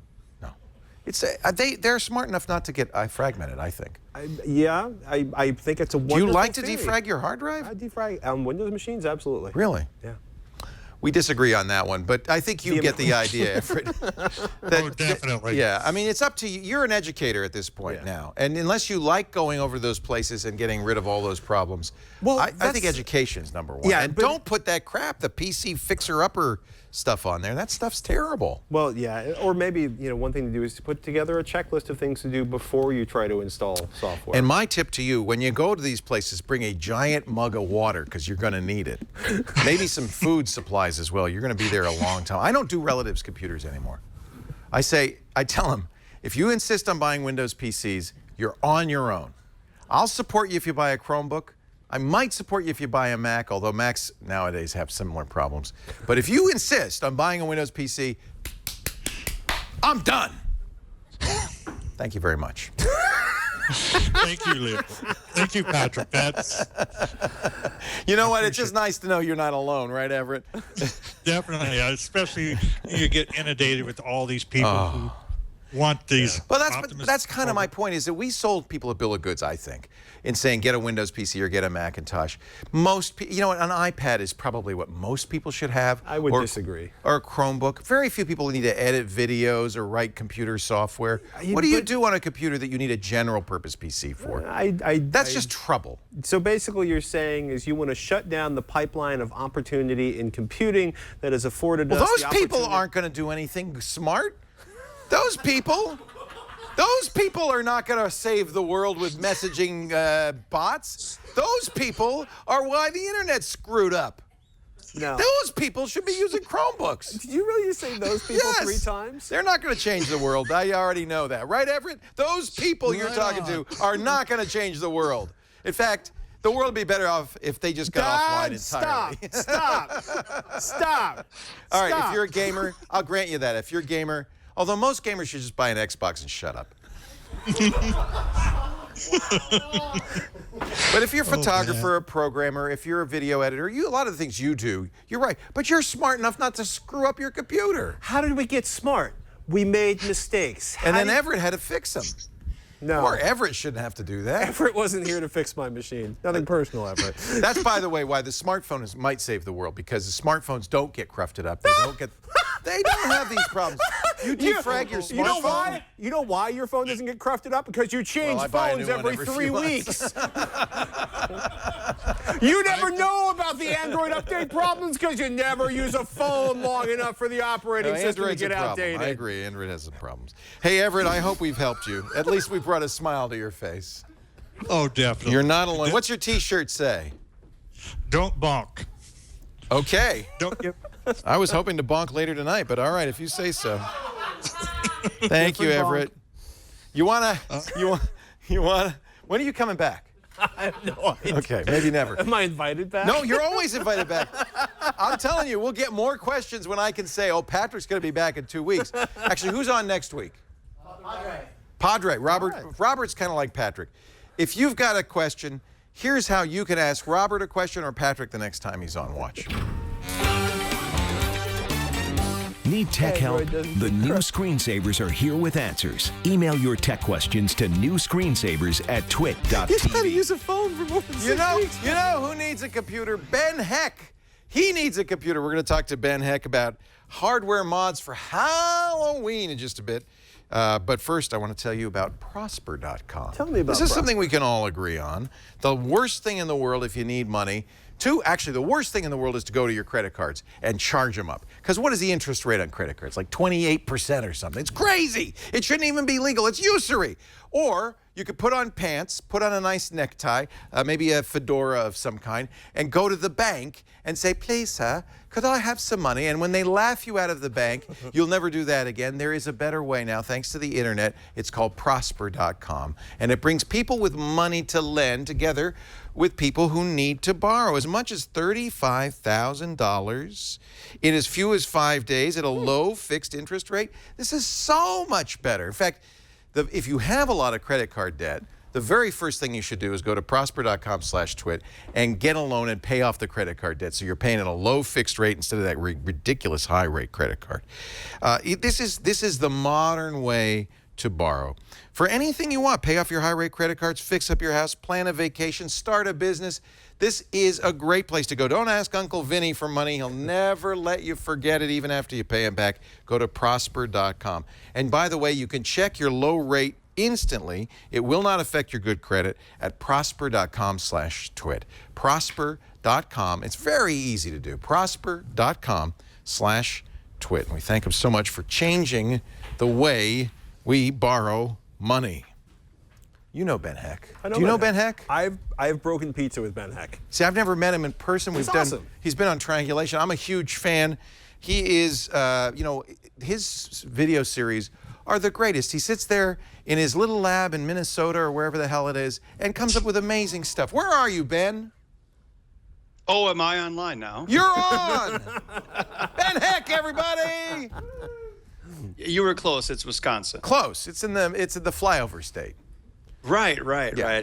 They're smart enough not to get fragmented, I think. I think it's a wonderful Do you like to thing. defrag your hard drive? I defrag on Windows machines, absolutely. Really? Yeah. We disagree on that one, but I think you get the idea, Everett. Oh, definitely. Yeah, I mean, it's up to you. You're an educator at this point now. And unless you like going over those places and getting rid of all those problems, I think education is number one. Yeah, and don't put that crap, the PC fixer-upper stuff on there. That stuff's terrible. Well, yeah, or maybe, one thing to do is to put together a checklist of things to do before you try to install software. And my tip to you, when you go to these places, bring a giant mug of water because you're going to need it. Maybe some food supplies as well. You're going to be there a long time. I don't do relatives' computers anymore. I tell them, if you insist on buying Windows PCs, you're on your own. I'll support you if you buy a Chromebook. I might support you if you buy a Mac, although Macs nowadays have similar problems. But if you insist on buying a Windows PC, I'm done. Thank you very much. Thank you, Leo. Thank you, Patrick. You know what? It's just nice to know you're not alone, right, Everett? Definitely, especially you get inundated with all these people who want these. Well, that's kind of my point, is that we sold people a bill of goods, I think, in saying get a Windows PC or get a Macintosh. Most people, an iPad is probably what most people should have. I would disagree. Or a Chromebook. Very few people need to edit videos or write computer software. What do you do on a computer that you need a general purpose PC for? That's just trouble. So basically you're saying is you want to shut down the pipeline of opportunity in computing that has afforded us the opportunity. Those people aren't going to do anything smart. Those people are not going to save the world with messaging bots. Those people are why the internet's screwed up. No. Those people should be using Chromebooks. Did you really say those people 3 times? They're not going to change the world. I already know that. Right, Everett? Those people you're talking to are not going to change the world. In fact, the world would be better off if they just got offline entirely. Stop. All right, if you're a gamer, I'll grant you that. If you're a gamer, although most gamers should just buy an Xbox and shut up. But if you're a photographer, a programmer, if you're a video editor, a lot of the things you do, you're right. But you're smart enough not to screw up your computer. How did we get smart? We made mistakes. And then Everett had to fix them. No. Or Everett shouldn't have to do that. Everett wasn't here to fix my machine. Nothing personal, Everett. That's, by the way, why the smartphone might save the world, because the smartphones don't get crufted up. They don't have these problems. You defrag your smartphone. You know why? You know why your phone doesn't get crufted up? Because you change phones every 3 weeks. You never know about the Android update problems because you never use a phone long enough for the operating system to get outdated. I agree. Android has some problems. Hey, Everett, I hope we've helped you. At least we brought a smile to your face. Oh, definitely. You're not alone. What's your T-shirt say? Don't bonk. Okay. Don't get. I was hoping to bonk later tonight, but all right, if you say so. Thank you, Everett. You wanna? When are you coming back? I have no idea. Okay, maybe never. Am I invited back? No, you're always invited back. I'm telling you, we'll get more questions when I can say, oh, Patrick's going to be back in 2 weeks. Actually, who's on next week? Padre. Robert's kind of like Patrick. If you've got a question, here's how you can ask Robert a question or Patrick the next time he's on Watch. Need tech help? The new screensavers are here with answers. Email your tech questions to newscreensavers@twit.tv. He's trying to use a phone for more than 6 weeks. You know who needs a computer? Ben Heck. He needs a computer. We're going to talk to Ben Heck about hardware mods for Halloween in just a bit. But first, I want to tell you about Prosper.com. Tell me about This is something we can all agree on. The worst thing in the world if you need money Two, actually, the worst thing in the world is to go to your credit cards and charge them up. Because what is the interest rate on credit cards? Like 28% or something. It's crazy. It shouldn't even be legal. It's usury. Or you could put on pants, put on a nice necktie, maybe a fedora of some kind, and go to the bank and say, please, sir, could I have some money? And when they laugh you out of the bank, you'll never do that again. There is a better way now, thanks to the internet. It's called prosper.com. And it brings people with money to lend together with people who need to borrow as much as $35,000 in as few as 5 days at a low fixed interest rate. This is so much better. In fact, if you have a lot of credit card debt, the very first thing you should do is go to prosper.com/twit and get a loan and pay off the credit card debt. So you're paying at a low fixed rate instead of that ridiculous high rate credit card. This is the modern way to borrow. For anything you want, pay off your high rate credit cards, fix up your house, plan a vacation, start a business. This is a great place to go. Don't ask Uncle Vinny for money. He'll never let you forget it even after you pay him back. Go to prosper.com. And by the way, you can check your low rate instantly. It will not affect your good credit at prosper.com/twit. Prosper.com. It's very easy to do. Prosper.com/twit. And we thank him so much for changing the way we borrow money. You know Ben Heck. Do you know Ben Heck? I've broken pizza with Ben Heck. See, I've never met him in person. He's awesome. He's been on Triangulation. I'm a huge fan. He is, his video series are the greatest. He sits there in his little lab in Minnesota or wherever the hell it is and comes up with amazing stuff. Where are you, Ben? Oh, am I online now? You're on! Ben Heck, everybody! You were close. It's Wisconsin. Close. It's in the flyover state. Right. People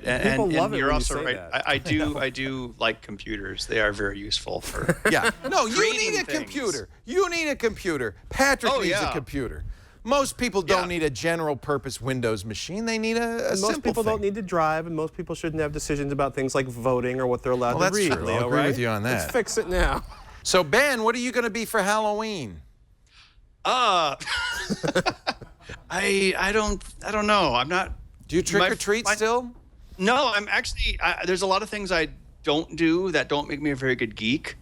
And love it you're when also you say right. that. I do like computers. They are very useful for Yeah. No, you creating need a things. computer. You need a computer. Patrick needs a computer. Most people don't need a general purpose Windows machine. They need a simple Most people thing. don't need to drive, and most people shouldn't have decisions about things like voting or what they're allowed Well, to that's read. true. Leo, I'll agree right? with you on that. Let's fix it now. So, Ben, what are you going to be for Halloween? I don't know. I'm not. Do you trick or treat still? No, I'm actually. There's a lot of things I don't do that don't make me a very good geek,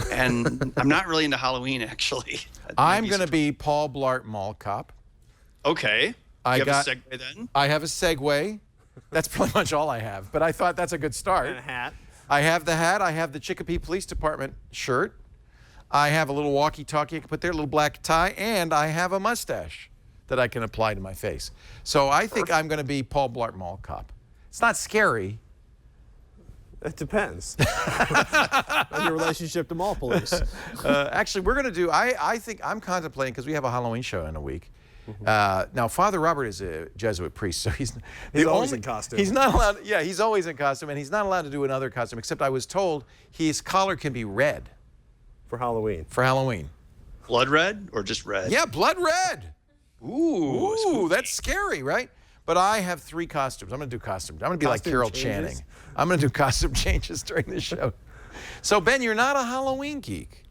and I'm not really into Halloween actually. I'm going to be Paul Blart Mall Cop. Okay. You have a segue then? I have a Segway. That's pretty much all I have. But I thought that's a good start. And a hat. I have the hat. I have the Chicopee Police Department shirt. I have a little walkie-talkie I can put there, a little black tie, and I have a mustache that I can apply to my face. So I think I'm going to be Paul Blart Mall Cop. It's not scary. It depends on your relationship to mall police. Actually, we're going to do, I think I'm contemplating, because we have a Halloween show in a week. Now, Father Robert is a Jesuit priest, so he's always in costume. He's not allowed, yeah, he's always in costume, and he's not allowed to do another costume, except I was told his collar can be red. For Halloween. For Halloween. Blood red or just red? Yeah, blood red. Ooh, that's scary, right? But I have 3 costumes. I'm going to do costumes. I'm going to be like Carol Channing. I'm going to do costume changes during the show. So, Ben, you're not a Halloween geek.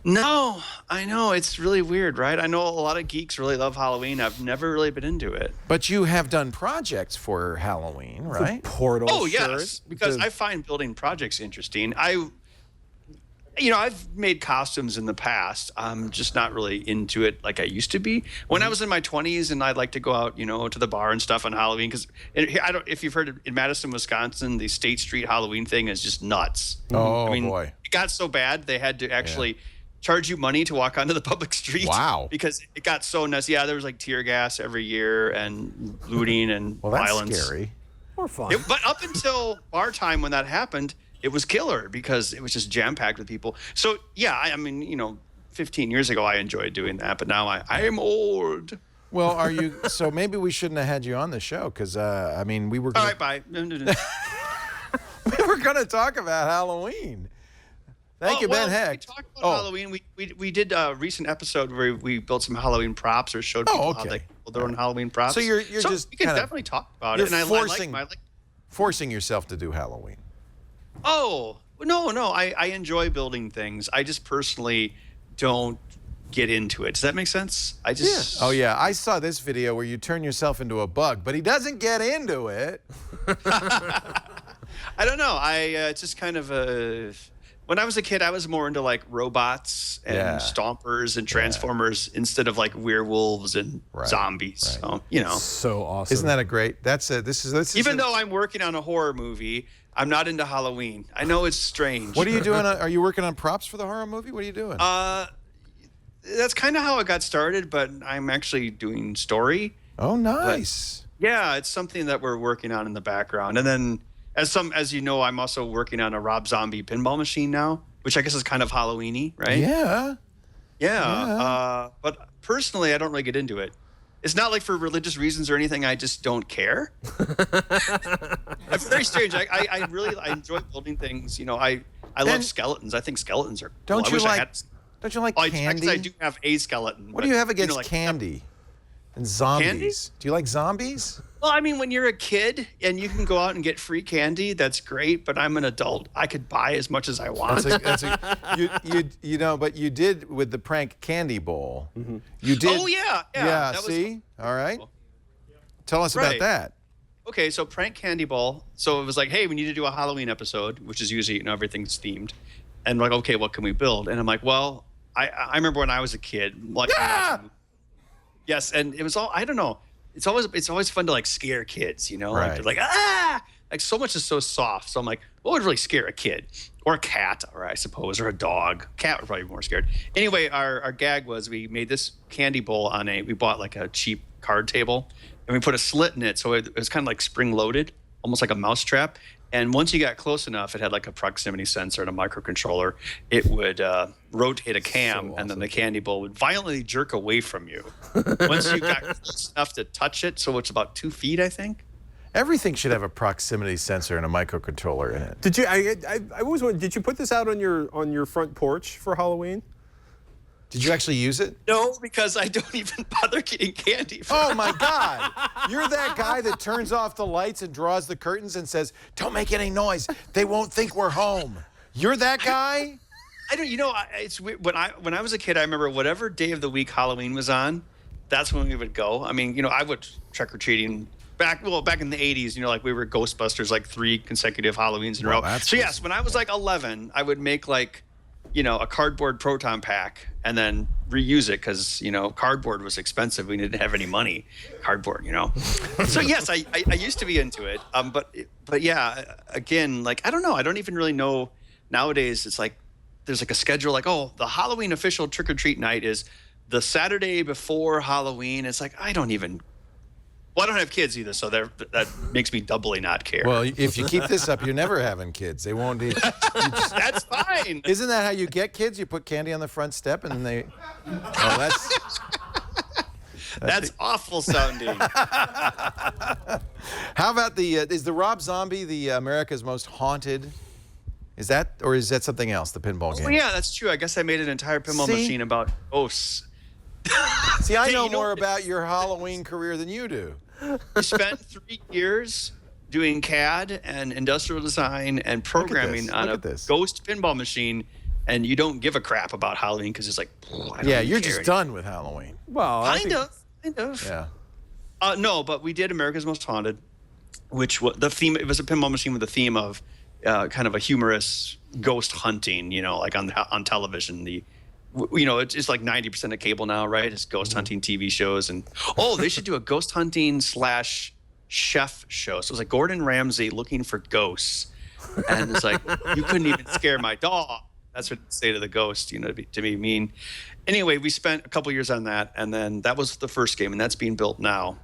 No, I know. It's really weird, right? I know a lot of geeks really love Halloween. I've never really been into it. But you have done projects for Halloween, right? The portal yes, because I find building projects interesting. I've made costumes in the past. I'm just not really into it like I used to be. When I was in my 20s and I'd like to go out, to the bar and stuff on Halloween, because if you've heard in Madison, Wisconsin, the State Street Halloween thing is just nuts. Oh, boy. It got so bad they had to actually charge you money to walk onto the public street. Wow. Because it got so nuts. Yeah, there was like tear gas every year and looting and violence. That's scary. Or fun. But up until our time when that happened, it was killer because it was just jam-packed with people. So, yeah, I mean, 15 years ago, I enjoyed doing that, but now I am old. Well, are you, so maybe we shouldn't have had you on the show because, we were All right, bye. we were going to talk about Halloween. Thank you, Ben Heck. We talked about Halloween. We did a recent episode where we built some Halloween props or showed people how they build their own Halloween props. So you're just we can definitely talk about it. And forcing yourself to do Halloween. Oh, no. I enjoy building things. I just personally don't get into it. Does that make sense? Yeah. Oh, yeah. I saw this video where you turn yourself into a bug, but he doesn't get into it. I don't know. It's just kind of a. When I was a kid, I was more into like robots and stompers and transformers instead of like werewolves and zombies. So, so awesome. Isn't that a great? This is even though I'm working on a horror movie, I'm not into Halloween. I know it's strange. What are you doing? Are you working on props for the horror movie? What are you doing? That's kind of how it got started, but I'm actually doing story. Oh, nice. But, yeah, it's something that we're working on in the background, and then. As you know, I'm also working on a Rob Zombie pinball machine now, which I guess is kind of Halloween-y, right? Yeah. But personally, I don't really get into it. It's not like for religious reasons or anything. I just don't care. It's very strange. I really enjoy building things. I love skeletons. I think skeletons are cool. Don't you like candy? I guess I do have a skeleton. What do you have against candy and zombies? Candy? Do you like zombies? Well, I mean, when you're a kid and you can go out and get free candy, that's great. But I'm an adult; I could buy as much as I want. But you did with the prank candy bowl. Mm-hmm. You did. Oh yeah. See, all right. Tell us about that. Okay, so prank candy bowl. So it was like, hey, we need to do a Halloween episode, which is usually everything's themed, and we're like, okay, what can we build? And I'm like, well, I remember when I was a kid, like, yes, and it was all I don't know. It's always fun to like scare kids, Right. Like they're like, like so much is so soft. So I'm like, what would really scare a kid or a cat, or I suppose, or a dog? Cat would probably be more scared. Anyway, our gag was we made this candy bowl we bought like a cheap card table, and we put a slit in it, so it was kind of like spring loaded, almost like a mouse trap. And once you got close enough, it had like a proximity sensor and a microcontroller. It would rotate a cam, and then the candy bowl would violently jerk away from you once you got close enough to touch it. So it's about 2 feet, I think. Everything should have a proximity sensor and a microcontroller in it. Did you? I always wondered, did you put this out on your front porch for Halloween? Did you actually use it? No, because I don't even bother getting candy. Oh my God! You're that guy that turns off the lights and draws the curtains and says, "Don't make any noise. They won't think we're home." You're that guy? I don't. It's weird. When I was a kid, I remember whatever day of the week Halloween was on, that's when we would go. I mean, I would trick or treating back in the 80s. Like we were Ghostbusters, like 3 consecutive Halloweens in a row. So yes, when I was like 11, I would make like a cardboard proton pack and then reuse it because, cardboard was expensive. We didn't have any money. Cardboard, So yes, I used to be into it. But yeah, again, like, I don't know. I don't even really know nowadays. It's like, there's like a schedule like, oh, the Halloween official trick or treat night is the Saturday before Halloween. It's like, I don't have kids either, so that makes me doubly not care. Well, if you keep this up, you're never having kids. They won't be. That's fine. Isn't that how you get kids? You put candy on the front step, and then they. Oh, that's awful sounding. How about is the Rob Zombie the America's Most Haunted? Is that something else? The pinball game? Oh yeah, that's true. I guess I made an entire pinball machine about ghosts. See, I know more about your Halloween career than you do. You spent 3 years doing CAD and industrial design and programming on a ghost pinball machine, and you don't give a crap about Halloween because it's like, you're just done with Halloween. Well, kind of. Yeah. No, but we did America's Most Haunted, which was the theme. It was a pinball machine with a theme of kind of a humorous ghost hunting. Like on television, it's like 90% of cable now, right? It's ghost hunting TV shows. And, they should do a ghost hunting / chef show. So it's like Gordon Ramsay looking for ghosts. And it's like, you couldn't even scare my dog. That's what I'd say to the ghost, to be mean. Anyway, we spent a couple years on that. And then that was the first game, and that's being built now.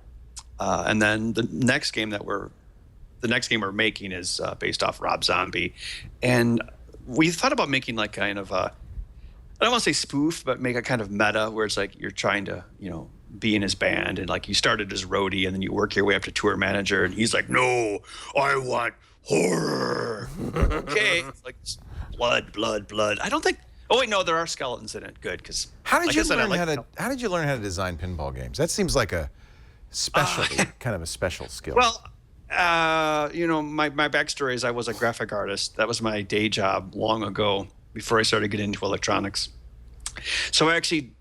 And then the next game we're making is based off Rob Zombie. And we thought about making like kind of I don't want to say spoof, but make a kind of meta where it's like you're trying to, be in his band, and like you started as roadie and then you work your way up to tour manager, and he's like, no, I want horror. Okay. It's like blood. I don't think. Oh wait, no, there are skeletons in it. Good, because how did you learn how to design pinball games? That seems like a specialty, kind of a special skill. Well, my backstory is I was a graphic artist. That was my day job long ago, before I started getting into electronics. So I actually,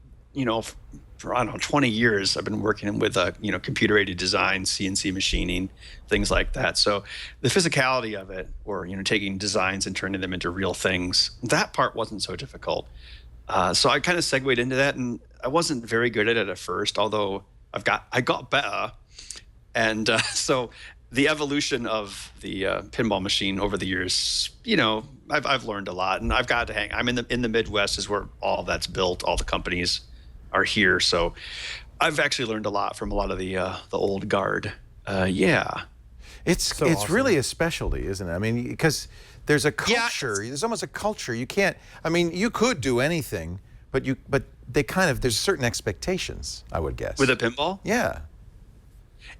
for, I don't know, 20 years, I've been working with, computer-aided design, CNC machining, things like that. So the physicality of it, or, taking designs and turning them into real things, that part wasn't so difficult. So I kind of segued into that, and I wasn't very good at it at first, although I got better. And so the evolution of the pinball machine over the years, I've learned a lot, and I've got to hang. I'm in the Midwest is where all that's built. All the companies are here, so I've actually learned a lot from a lot of the old guard. It's awesome. Really a specialty, isn't it? I mean, because there's a culture. There's almost a culture. You can't. I mean, you could do anything, but they there's certain expectations, I would guess. With a pinball? Yeah.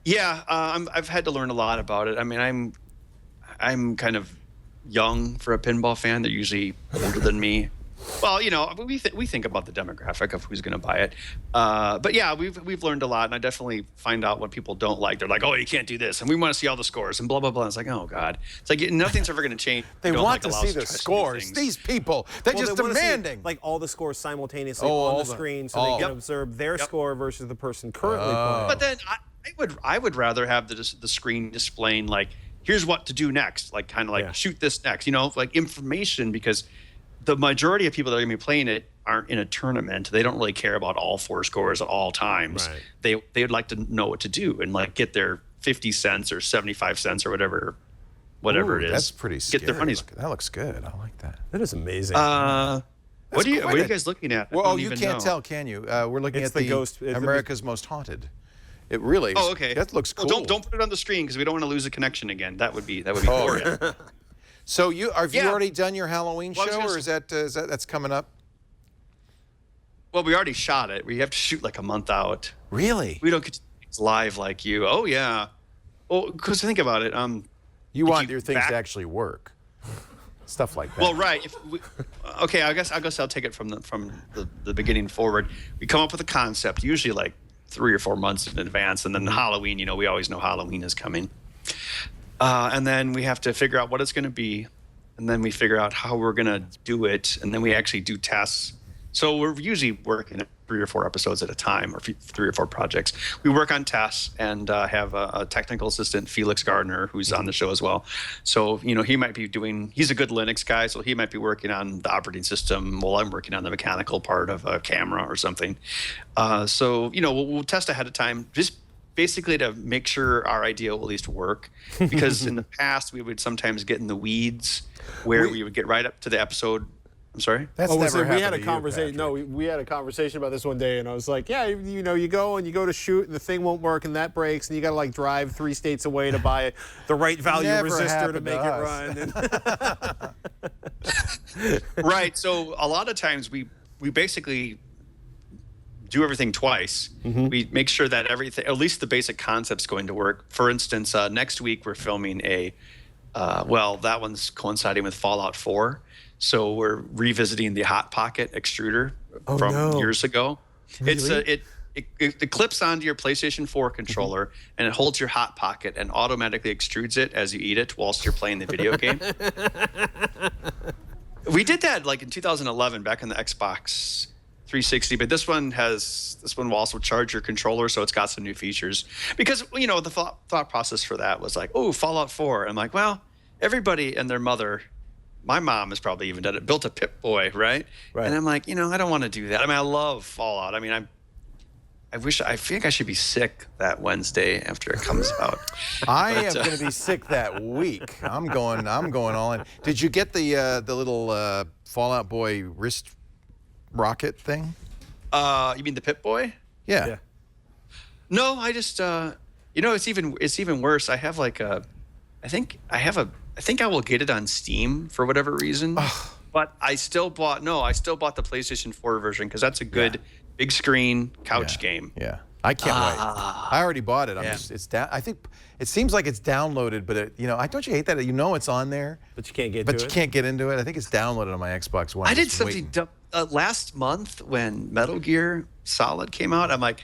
Yeah, I've had to learn a lot about it. I mean, I'm kind of young for a pinball fan. They're usually older than me. Well, we think about the demographic of who's going to buy it. But yeah, we've learned a lot, and I definitely find out what people don't like. They're like, "Oh, you can't do this," and we want to see all the scores and blah blah blah. It's like, oh god, it's like nothing's ever going to change. They want to see the scores. These people, they're just demanding like all the scores simultaneously on the screen, so they can observe their score versus the person currently playing. But then I would rather have the screen displaying like, here's what to do next, like kind of like shoot this next, like information, because the majority of people that are going to be playing it aren't in a tournament. They don't really care about all four scores at all times. Right. They would like to know what to do and like get their 50 cents or 75 cents or whatever it is. That's pretty scary. Get their money's. That looks good. I like that. That is amazing. What are you guys looking at? Well, you can't tell, can you? We're looking at the Ghost, America's Most Haunted. It really. Oh, okay. That looks cool. Well, don't put it on the screen because we don't want to lose a connection again. That would be boring. So have you already done your Halloween show, or is that's coming up? Well, we already shot it. We have to shoot like a month out. Really? We don't get things live like you. Oh yeah. Well, because think about it. You want your things to actually work. Stuff like that. Well, right. Okay, I guess I'll take it from the beginning forward. We come up with a concept, usually like 3 or 4 months in advance, and then Halloween. We always know Halloween is coming. And then we have to figure out what it's going to be, and then we figure out how we're going to do it, and then we actually do tests. So we're usually working 3 or 4 episodes at a time, or 3 or 4 projects. We work on tests and have a technical assistant, Felix Gardner, who's on the show as well. So, he might be he's a good Linux guy, so he might be working on the operating system while I'm working on the mechanical part of a camera or something. So, we'll test ahead of time, just basically to make sure our idea will at least work. Because in the past, we would sometimes get in the weeds where we would get right up to the episode. I'm sorry? That's never happened. We had a conversation. No, we had a conversation about this one day, and I was like, yeah, you go to shoot, and the thing won't work, and that breaks, and you got to like drive 3 states away to buy the right value resistor to make it run. Right. So a lot of times we basically do everything twice. We make sure that everything, at least the basic concept's going to work. For instance, next week we're filming that one's coinciding with Fallout 4. So we're revisiting the Hot Pocket extruder from years ago. Really? It clips onto your PlayStation 4 controller, and it holds your Hot Pocket and automatically extrudes it as you eat it whilst you're playing the video game. We did that like in 2011 back in the Xbox 360, but this one will also charge your controller, so it's got some new features. Because the thought process for that was like, oh, Fallout 4. I'm like, well, everybody and their mother. My mom has probably even done it. Built a Pip-Boy, right? And I'm like, I don't want to do that. I mean, I love Fallout. I mean, I think I should be sick that Wednesday after it comes out. I am going to be sick that week. I'm going all in. Did you get the little Fallout Boy wrist rocket thing? You mean the Pip-Boy? Yeah. No, I just it's even worse. I have like I think I will get it on Steam for whatever reason. But I still bought the PlayStation 4 version because that's a good big screen couch game. Yeah. I can't wait. I already bought it. It's down. I think it seems like it's downloaded, but don't you hate that? It's on there, but you can't get to it. But you can't get into it. I think it's downloaded on my Xbox One. I did something last month when Metal Gear Solid came out. I'm like,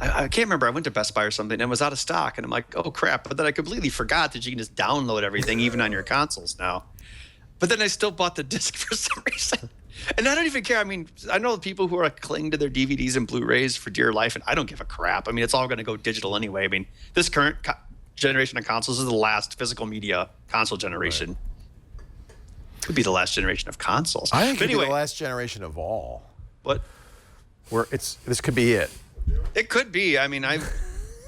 I can't remember. I went to Best Buy or something and it was out of stock. And I'm like, oh, crap. But then I completely forgot that you can just download everything, even on your consoles now. But then I still bought the disc for some reason. And I don't even care. I mean, I know people who are clinging to their DVDs and Blu-rays for dear life, and I don't give a crap. I mean, it's all going to go digital anyway. I mean, this current generation of consoles is the last physical media console generation. It could be the last generation of consoles. I think it could be the last generation of all. What? This could be it. It could be. I mean,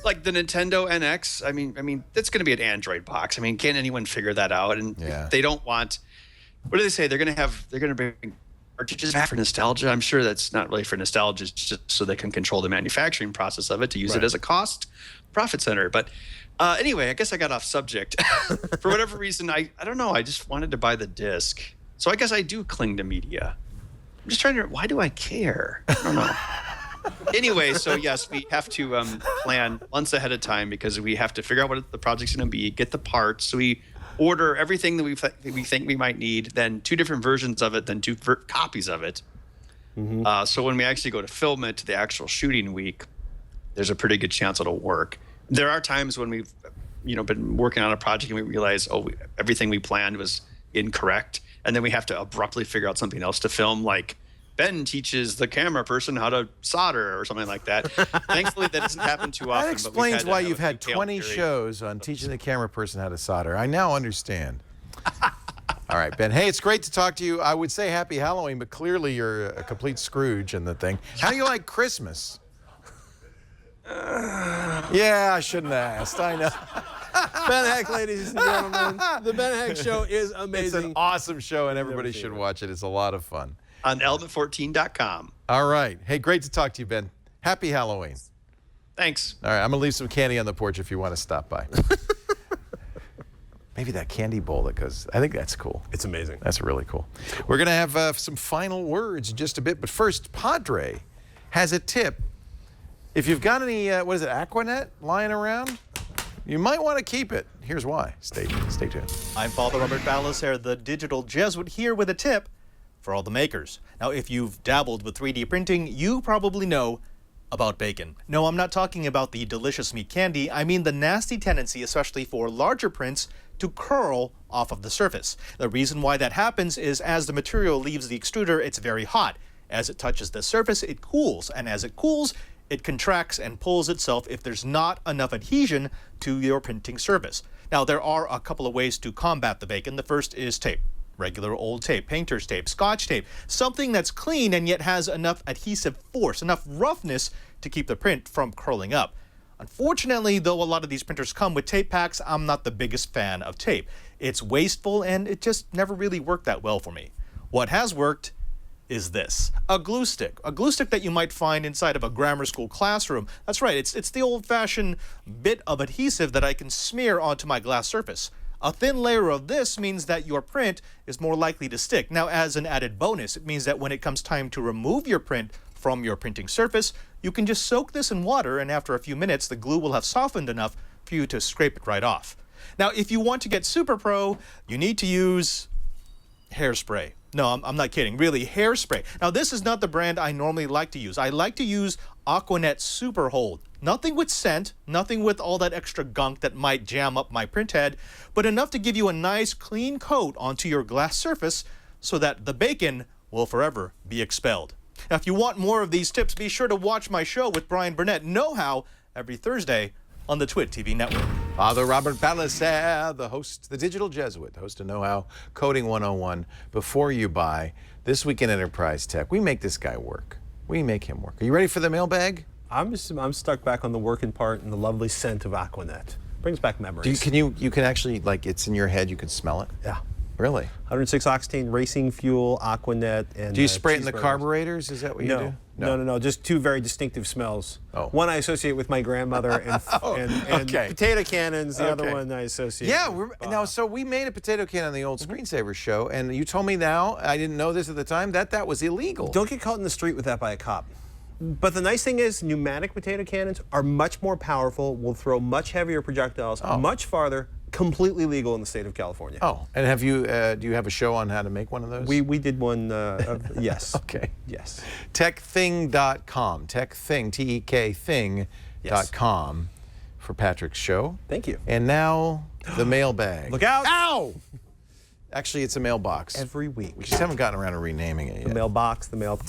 like the Nintendo NX. I mean, that's going to be an Android box. I mean, can't anyone figure that out? And they don't want. What do they say? They're going to bring cartridges back for nostalgia. I'm sure that's not really for nostalgia. It's just so they can control the manufacturing process of it to use it as a cost profit center. But anyway, I guess I got off subject. For whatever reason, I don't know. I just wanted to buy the disc. So I guess I do cling to media. I'm just trying to. Why do I care? I don't know. Anyway, so yes, we have to plan months ahead of time because we have to figure out what the project's going to be, get the parts. So we order everything that we think we might need, then 2 different versions of it, then 2 copies of it. So when we actually go to film it, the actual shooting week, there's a pretty good chance it'll work. There are times when we've been working on a project and we realize, everything we planned was incorrect, and then we have to abruptly figure out something else to film, like Ben teaches the camera person how to solder or something like that. Thankfully, that doesn't happen too often. That explains why you've had 20 shows on teaching the camera person how to solder. I now understand. All right, Ben. Hey, it's great to talk to you. I would say happy Halloween, but clearly you're a complete Scrooge in the thing. How do you like Christmas? Yeah, I shouldn't have asked. I know. Ben Heck, ladies and gentlemen. The Ben Heck Show is amazing. It's an awesome show, and everybody should watch it. It's a lot of fun. On element14.com. All right. Hey, great to talk to you, Ben. Happy Halloween. Thanks. All right, I'm going to leave some candy on the porch if you want to stop by. Maybe that candy bowl that goes, I think that's cool. It's amazing. That's really cool. We're going to have some final words in just a bit, but first, Padre has a tip. If you've got any, Aquanet lying around, you might want to keep it. Here's why. Stay tuned. I'm Father Robert Ballester, the digital Jesuit, here with a tip for all the makers. Now, if you've dabbled with 3D printing, you probably know about bacon. No, I'm not talking about the delicious meat candy. I mean the nasty tendency, especially for larger prints, to curl off of the surface. The reason why that happens is as the material leaves the extruder, it's very hot. As it touches the surface, it cools, and as it cools, it contracts and pulls itself if there's not enough adhesion to your printing surface. Now, there are a couple of ways to combat the bacon. The first is tape. Regular old tape, painter's tape, scotch tape, something that's clean and yet has enough adhesive force, enough roughness to keep the print from curling up. Unfortunately, though a lot of these printers come with tape packs, I'm not the biggest fan of tape. It's wasteful and it just never really worked that well for me. What has worked is this, a glue stick that you might find inside of a grammar school classroom. That's right, it's the old-fashioned bit of adhesive that I can smear onto my glass surface. A thin layer of this means that your print is more likely to stick. Now, as an added bonus, it means that when it comes time to remove your print from your printing surface, you can just soak this in water, and after a few minutes, the glue will have softened enough for you to scrape it right off. Now, if you want to get super pro, you need to use hairspray. No, I'm not kidding. Really, hairspray. Now, this is not the brand I normally like to use. I like to use Aquanet Super Hold. Nothing with scent, nothing with all that extra gunk that might jam up my print head, but enough to give you a nice clean coat onto your glass surface so that the bacon will forever be expelled. Now, if you want more of these tips, be sure to watch my show with Brian Burnett, Know How, every Thursday on the TWiT TV network. Father Robert Ballester, the host, the digital Jesuit, host of Know How, Coding 101. Before you buy, this week in Enterprise Tech, we make this guy work. We make him work. Are you ready for the mailbag? I'm stuck back on the working part and the lovely scent of Aquanet. Brings back memories. You can actually, like, it's in your head, you can smell it? Yeah. Really? 106 octane racing fuel, Aquanet, and do you spray it in the carburetors? Is that what you do? No. Just 2 very distinctive smells. Oh. One I associate with my grandmother and potato cannons. The other one I associate with now, so we made a potato can on the old Screensaver show, and you told me now, I didn't know this at the time, that was illegal. Don't get caught in the street with that by a cop. But the nice thing is, pneumatic potato cannons are much more powerful, will throw much heavier projectiles, much farther, completely legal in the state of California. Oh, and have you, do you have a show on how to make one of those? We did one, yes. Okay. Yes. Techthing.com, techthing, T-E-K, thing.com for Patrick's show. Thank you. And now, the mailbag. Look out! Ow! Actually, it's a mailbox. Every week. We just haven't gotten around to renaming it yet. The mailbox, the mail.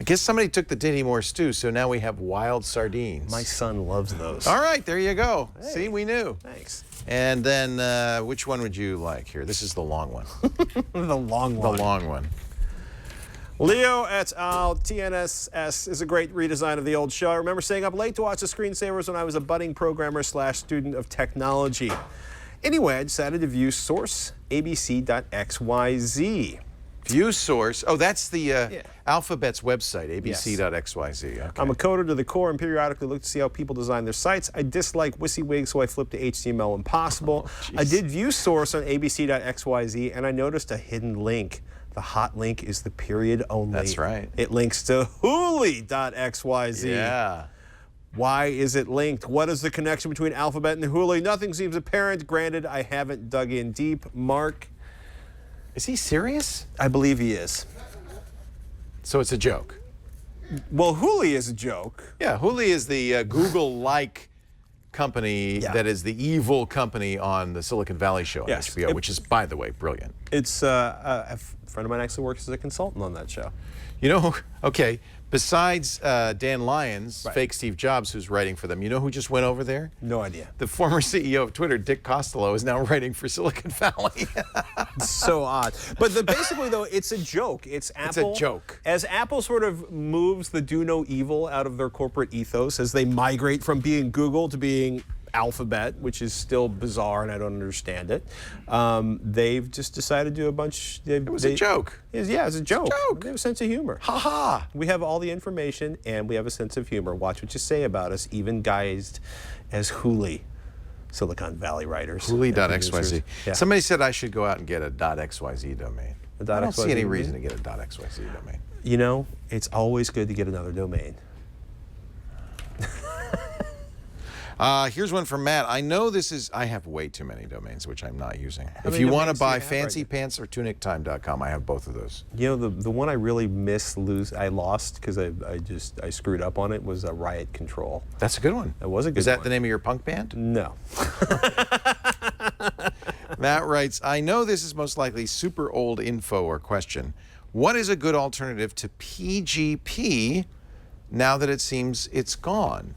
I guess somebody took the Diddy Moore stew, so now we have wild sardines. My son loves those. All right, there you go. Hey. See, we knew. Thanks. And then, which one would you like here? This is the long one. The long one. The long one. Leo et al. TNSS is a great redesign of the old show. I remember staying up late to watch the screensavers when I was a budding programmer / student of technology. Anyway, I decided to view source abc.xyz. View source. Oh, that's the Alphabet's website, abc.xyz. Okay. I'm a coder to the core and periodically look to see how people design their sites. I dislike WYSIWYG, so I flipped to HTML Impossible. I did view source on abc.xyz, and I noticed a hidden link. The hot link is the period only. That's right. It links to Hooli.xyz. Yeah. Why is it linked? What is the connection between Alphabet and Hooli? Nothing seems apparent. Granted, I haven't dug in deep. Mark. Is he serious? I believe he is. So it's a joke. Well, Hooli is a joke. Yeah, Hooli is the Google-like company that is the evil company on the Silicon Valley show on HBO, which is, by the way, brilliant. It's a friend of mine actually works as a consultant on that show. You know, okay, besides Dan Lyons, fake Steve Jobs, who's writing for them, you know who just went over there? No idea. The former CEO of Twitter, Dick Costolo, is now writing for Silicon Valley. So odd. But basically, though, it's a joke. It's Apple. It's a joke. As Apple sort of moves the do no evil out of their corporate ethos, as they migrate from being Google to being Alphabet, which is still bizarre and I don't understand it. They've just decided to do a bunch. It was a joke. Yeah, it's a joke. It's a joke. They have a sense of humor. Ha ha. We have all the information and we have a sense of humor. Watch what you say about us, even guised as Hooli. Silicon Valley writers. Hooli.xyz. Yeah. Somebody said I should go out and get a .xyz domain. A I don't see any .xyz reason to get a .xyz domain. You know, it's always good to get another domain. Here's one from Matt. I know I have way too many domains, which I'm not using. If many you want to domains do you buy have right fancypants or tunictime.com, I have both of those. You know, the one I really I lost because I screwed up on it was Riot Control. That's a good one. It was a good one. Is that the name of your punk band? No. Matt writes, I know this is most likely super old info or question. What is a good alternative to PGP now that it seems it's gone?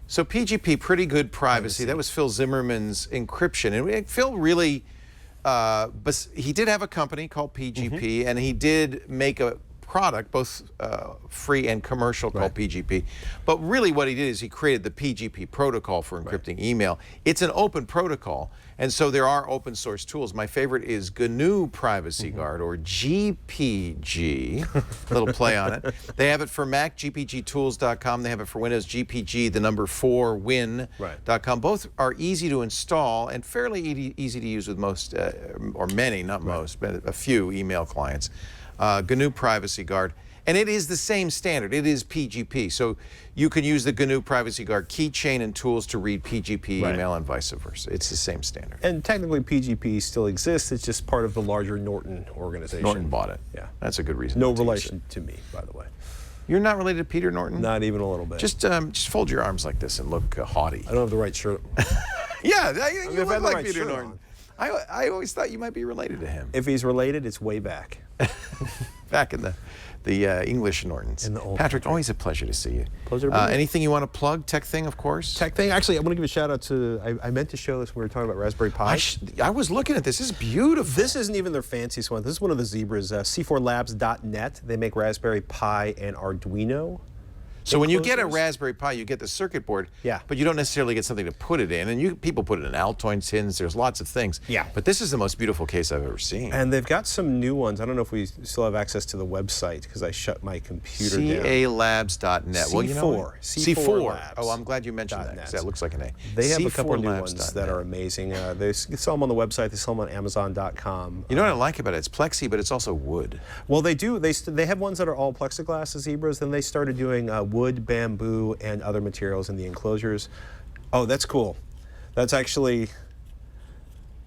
So PGP, pretty good privacy. That was Phil Zimmerman's encryption. And Phil really, but he did have a company called PGP, and he did make a product, both free and commercial, called PGP. But really what he did is he created the PGP protocol for encrypting email. It's an open protocol, and so there are open source tools. My favorite is GNU Privacy Guard, or GPG, little play on it. They have it for Mac, gpgtools.com. They have it for Windows, GPG, the number 4win.com. Both are easy to install and fairly easy to use with most, or many, not most, but a few email clients. GNU Privacy Guard, and it is the same standard. It is PGP, so you can use the GNU Privacy Guard keychain and tools to read PGP email and vice versa. It's the same standard. And technically PGP still exists. It's just part of the larger Norton organization. Norton bought it. Yeah. That's a good reason. No relation to me, by the way. You're not related to Peter Norton? Not even a little bit. Just fold your arms like this and look haughty. I don't have the right shirt. Yeah, you look like right Peter Norton. I always thought you might be related to him. If he's related, it's way back. Back in the English Nortons. In the old Patrick, always a pleasure to see you. Pleasure to be here. Anything you want to plug? Tech Thing, of course. Tech Thing. Actually, I want to give a shout out to. I meant to show this when we were talking about Raspberry Pi. I was looking at this. This is beautiful. This isn't even their fanciest one. This is one of the zebras. C4labs.net. They make Raspberry Pi and Arduino. So when you get a Raspberry Pi, you get the circuit board, but you don't necessarily get something to put it in. And people put it in Altoid tins. There's lots of things. Yeah. But this is the most beautiful case I've ever seen. And they've got some new ones. I don't know if we still have access to the website because I shut my computer down. CALabs.net. Well, you know C4 Labs. Oh, I'm glad you mentioned that because that looks like an A. They have a couple of new ones that are amazing. They sell them on the website. They sell them on Amazon.com. You know what I like about it? It's plexi, but it's also wood. Well, they do. They have ones that are all plexiglass zebras. Then they started doing wood, bamboo, and other materials in the enclosures. Oh, that's cool. That's actually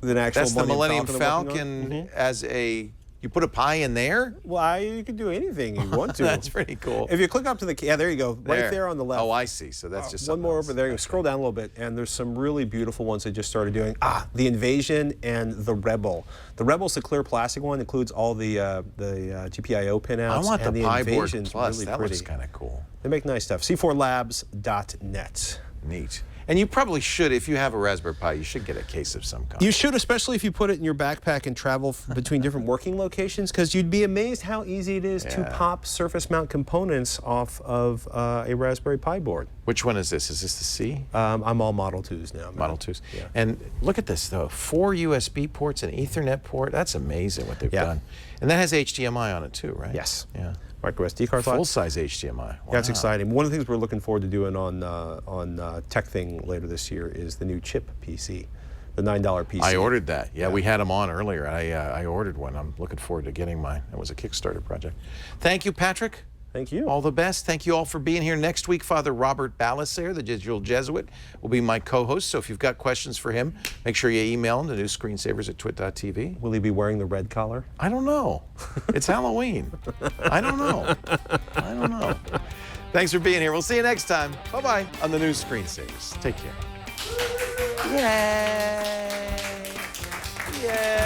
an actual That's the Millennium Falcon as a You put a pie in there? Well, you can do anything you want to. That's pretty cool. If you click up to the, there you go, right there on the left. Oh, I see. So that's just one more over there. You scroll down a little bit, and there's some really beautiful ones they just started doing. The Invasion and the Rebel. The Rebel's the clear plastic one, includes all the GPIO pinouts. I want and the Pi Board Plus. Really that pretty. looks kind of cool. They make nice stuff. c4labs.net. Neat. And you probably should, if you have a Raspberry Pi, you should get a case of some kind. You should, especially if you put it in your backpack and travel between different working locations, because you'd be amazed how easy it is to pop surface mount components off of a Raspberry Pi board. Which one is this? Is this the C? I'm all Model 2s now. Model 2s. Yeah. And look at this, though. 4 USB ports, an Ethernet port. That's amazing what they've done. And that has HDMI on it, too, right? Yes. Yeah. Micro SD card slot. Full-size HDMI. Wow. That's exciting. One of the things we're looking forward to doing on Tech Thing later this year is the new chip PC, the $9 PC. I ordered that. Yeah, we had them on earlier. I ordered one. I'm looking forward to getting mine. That was a Kickstarter project. Thank you, Patrick. Thank you. All the best. Thank you all for being here. Next week, Father Robert Ballisaire, the digital Jesuit, will be my co-host. So if you've got questions for him, make sure you email him to newscreensavers@twit.tv. Will he be wearing the red collar? I don't know. It's Halloween. I don't know. I don't know. Thanks for being here. We'll see you next time. Bye-bye on the New Screensavers. Take care. Yay! Yay!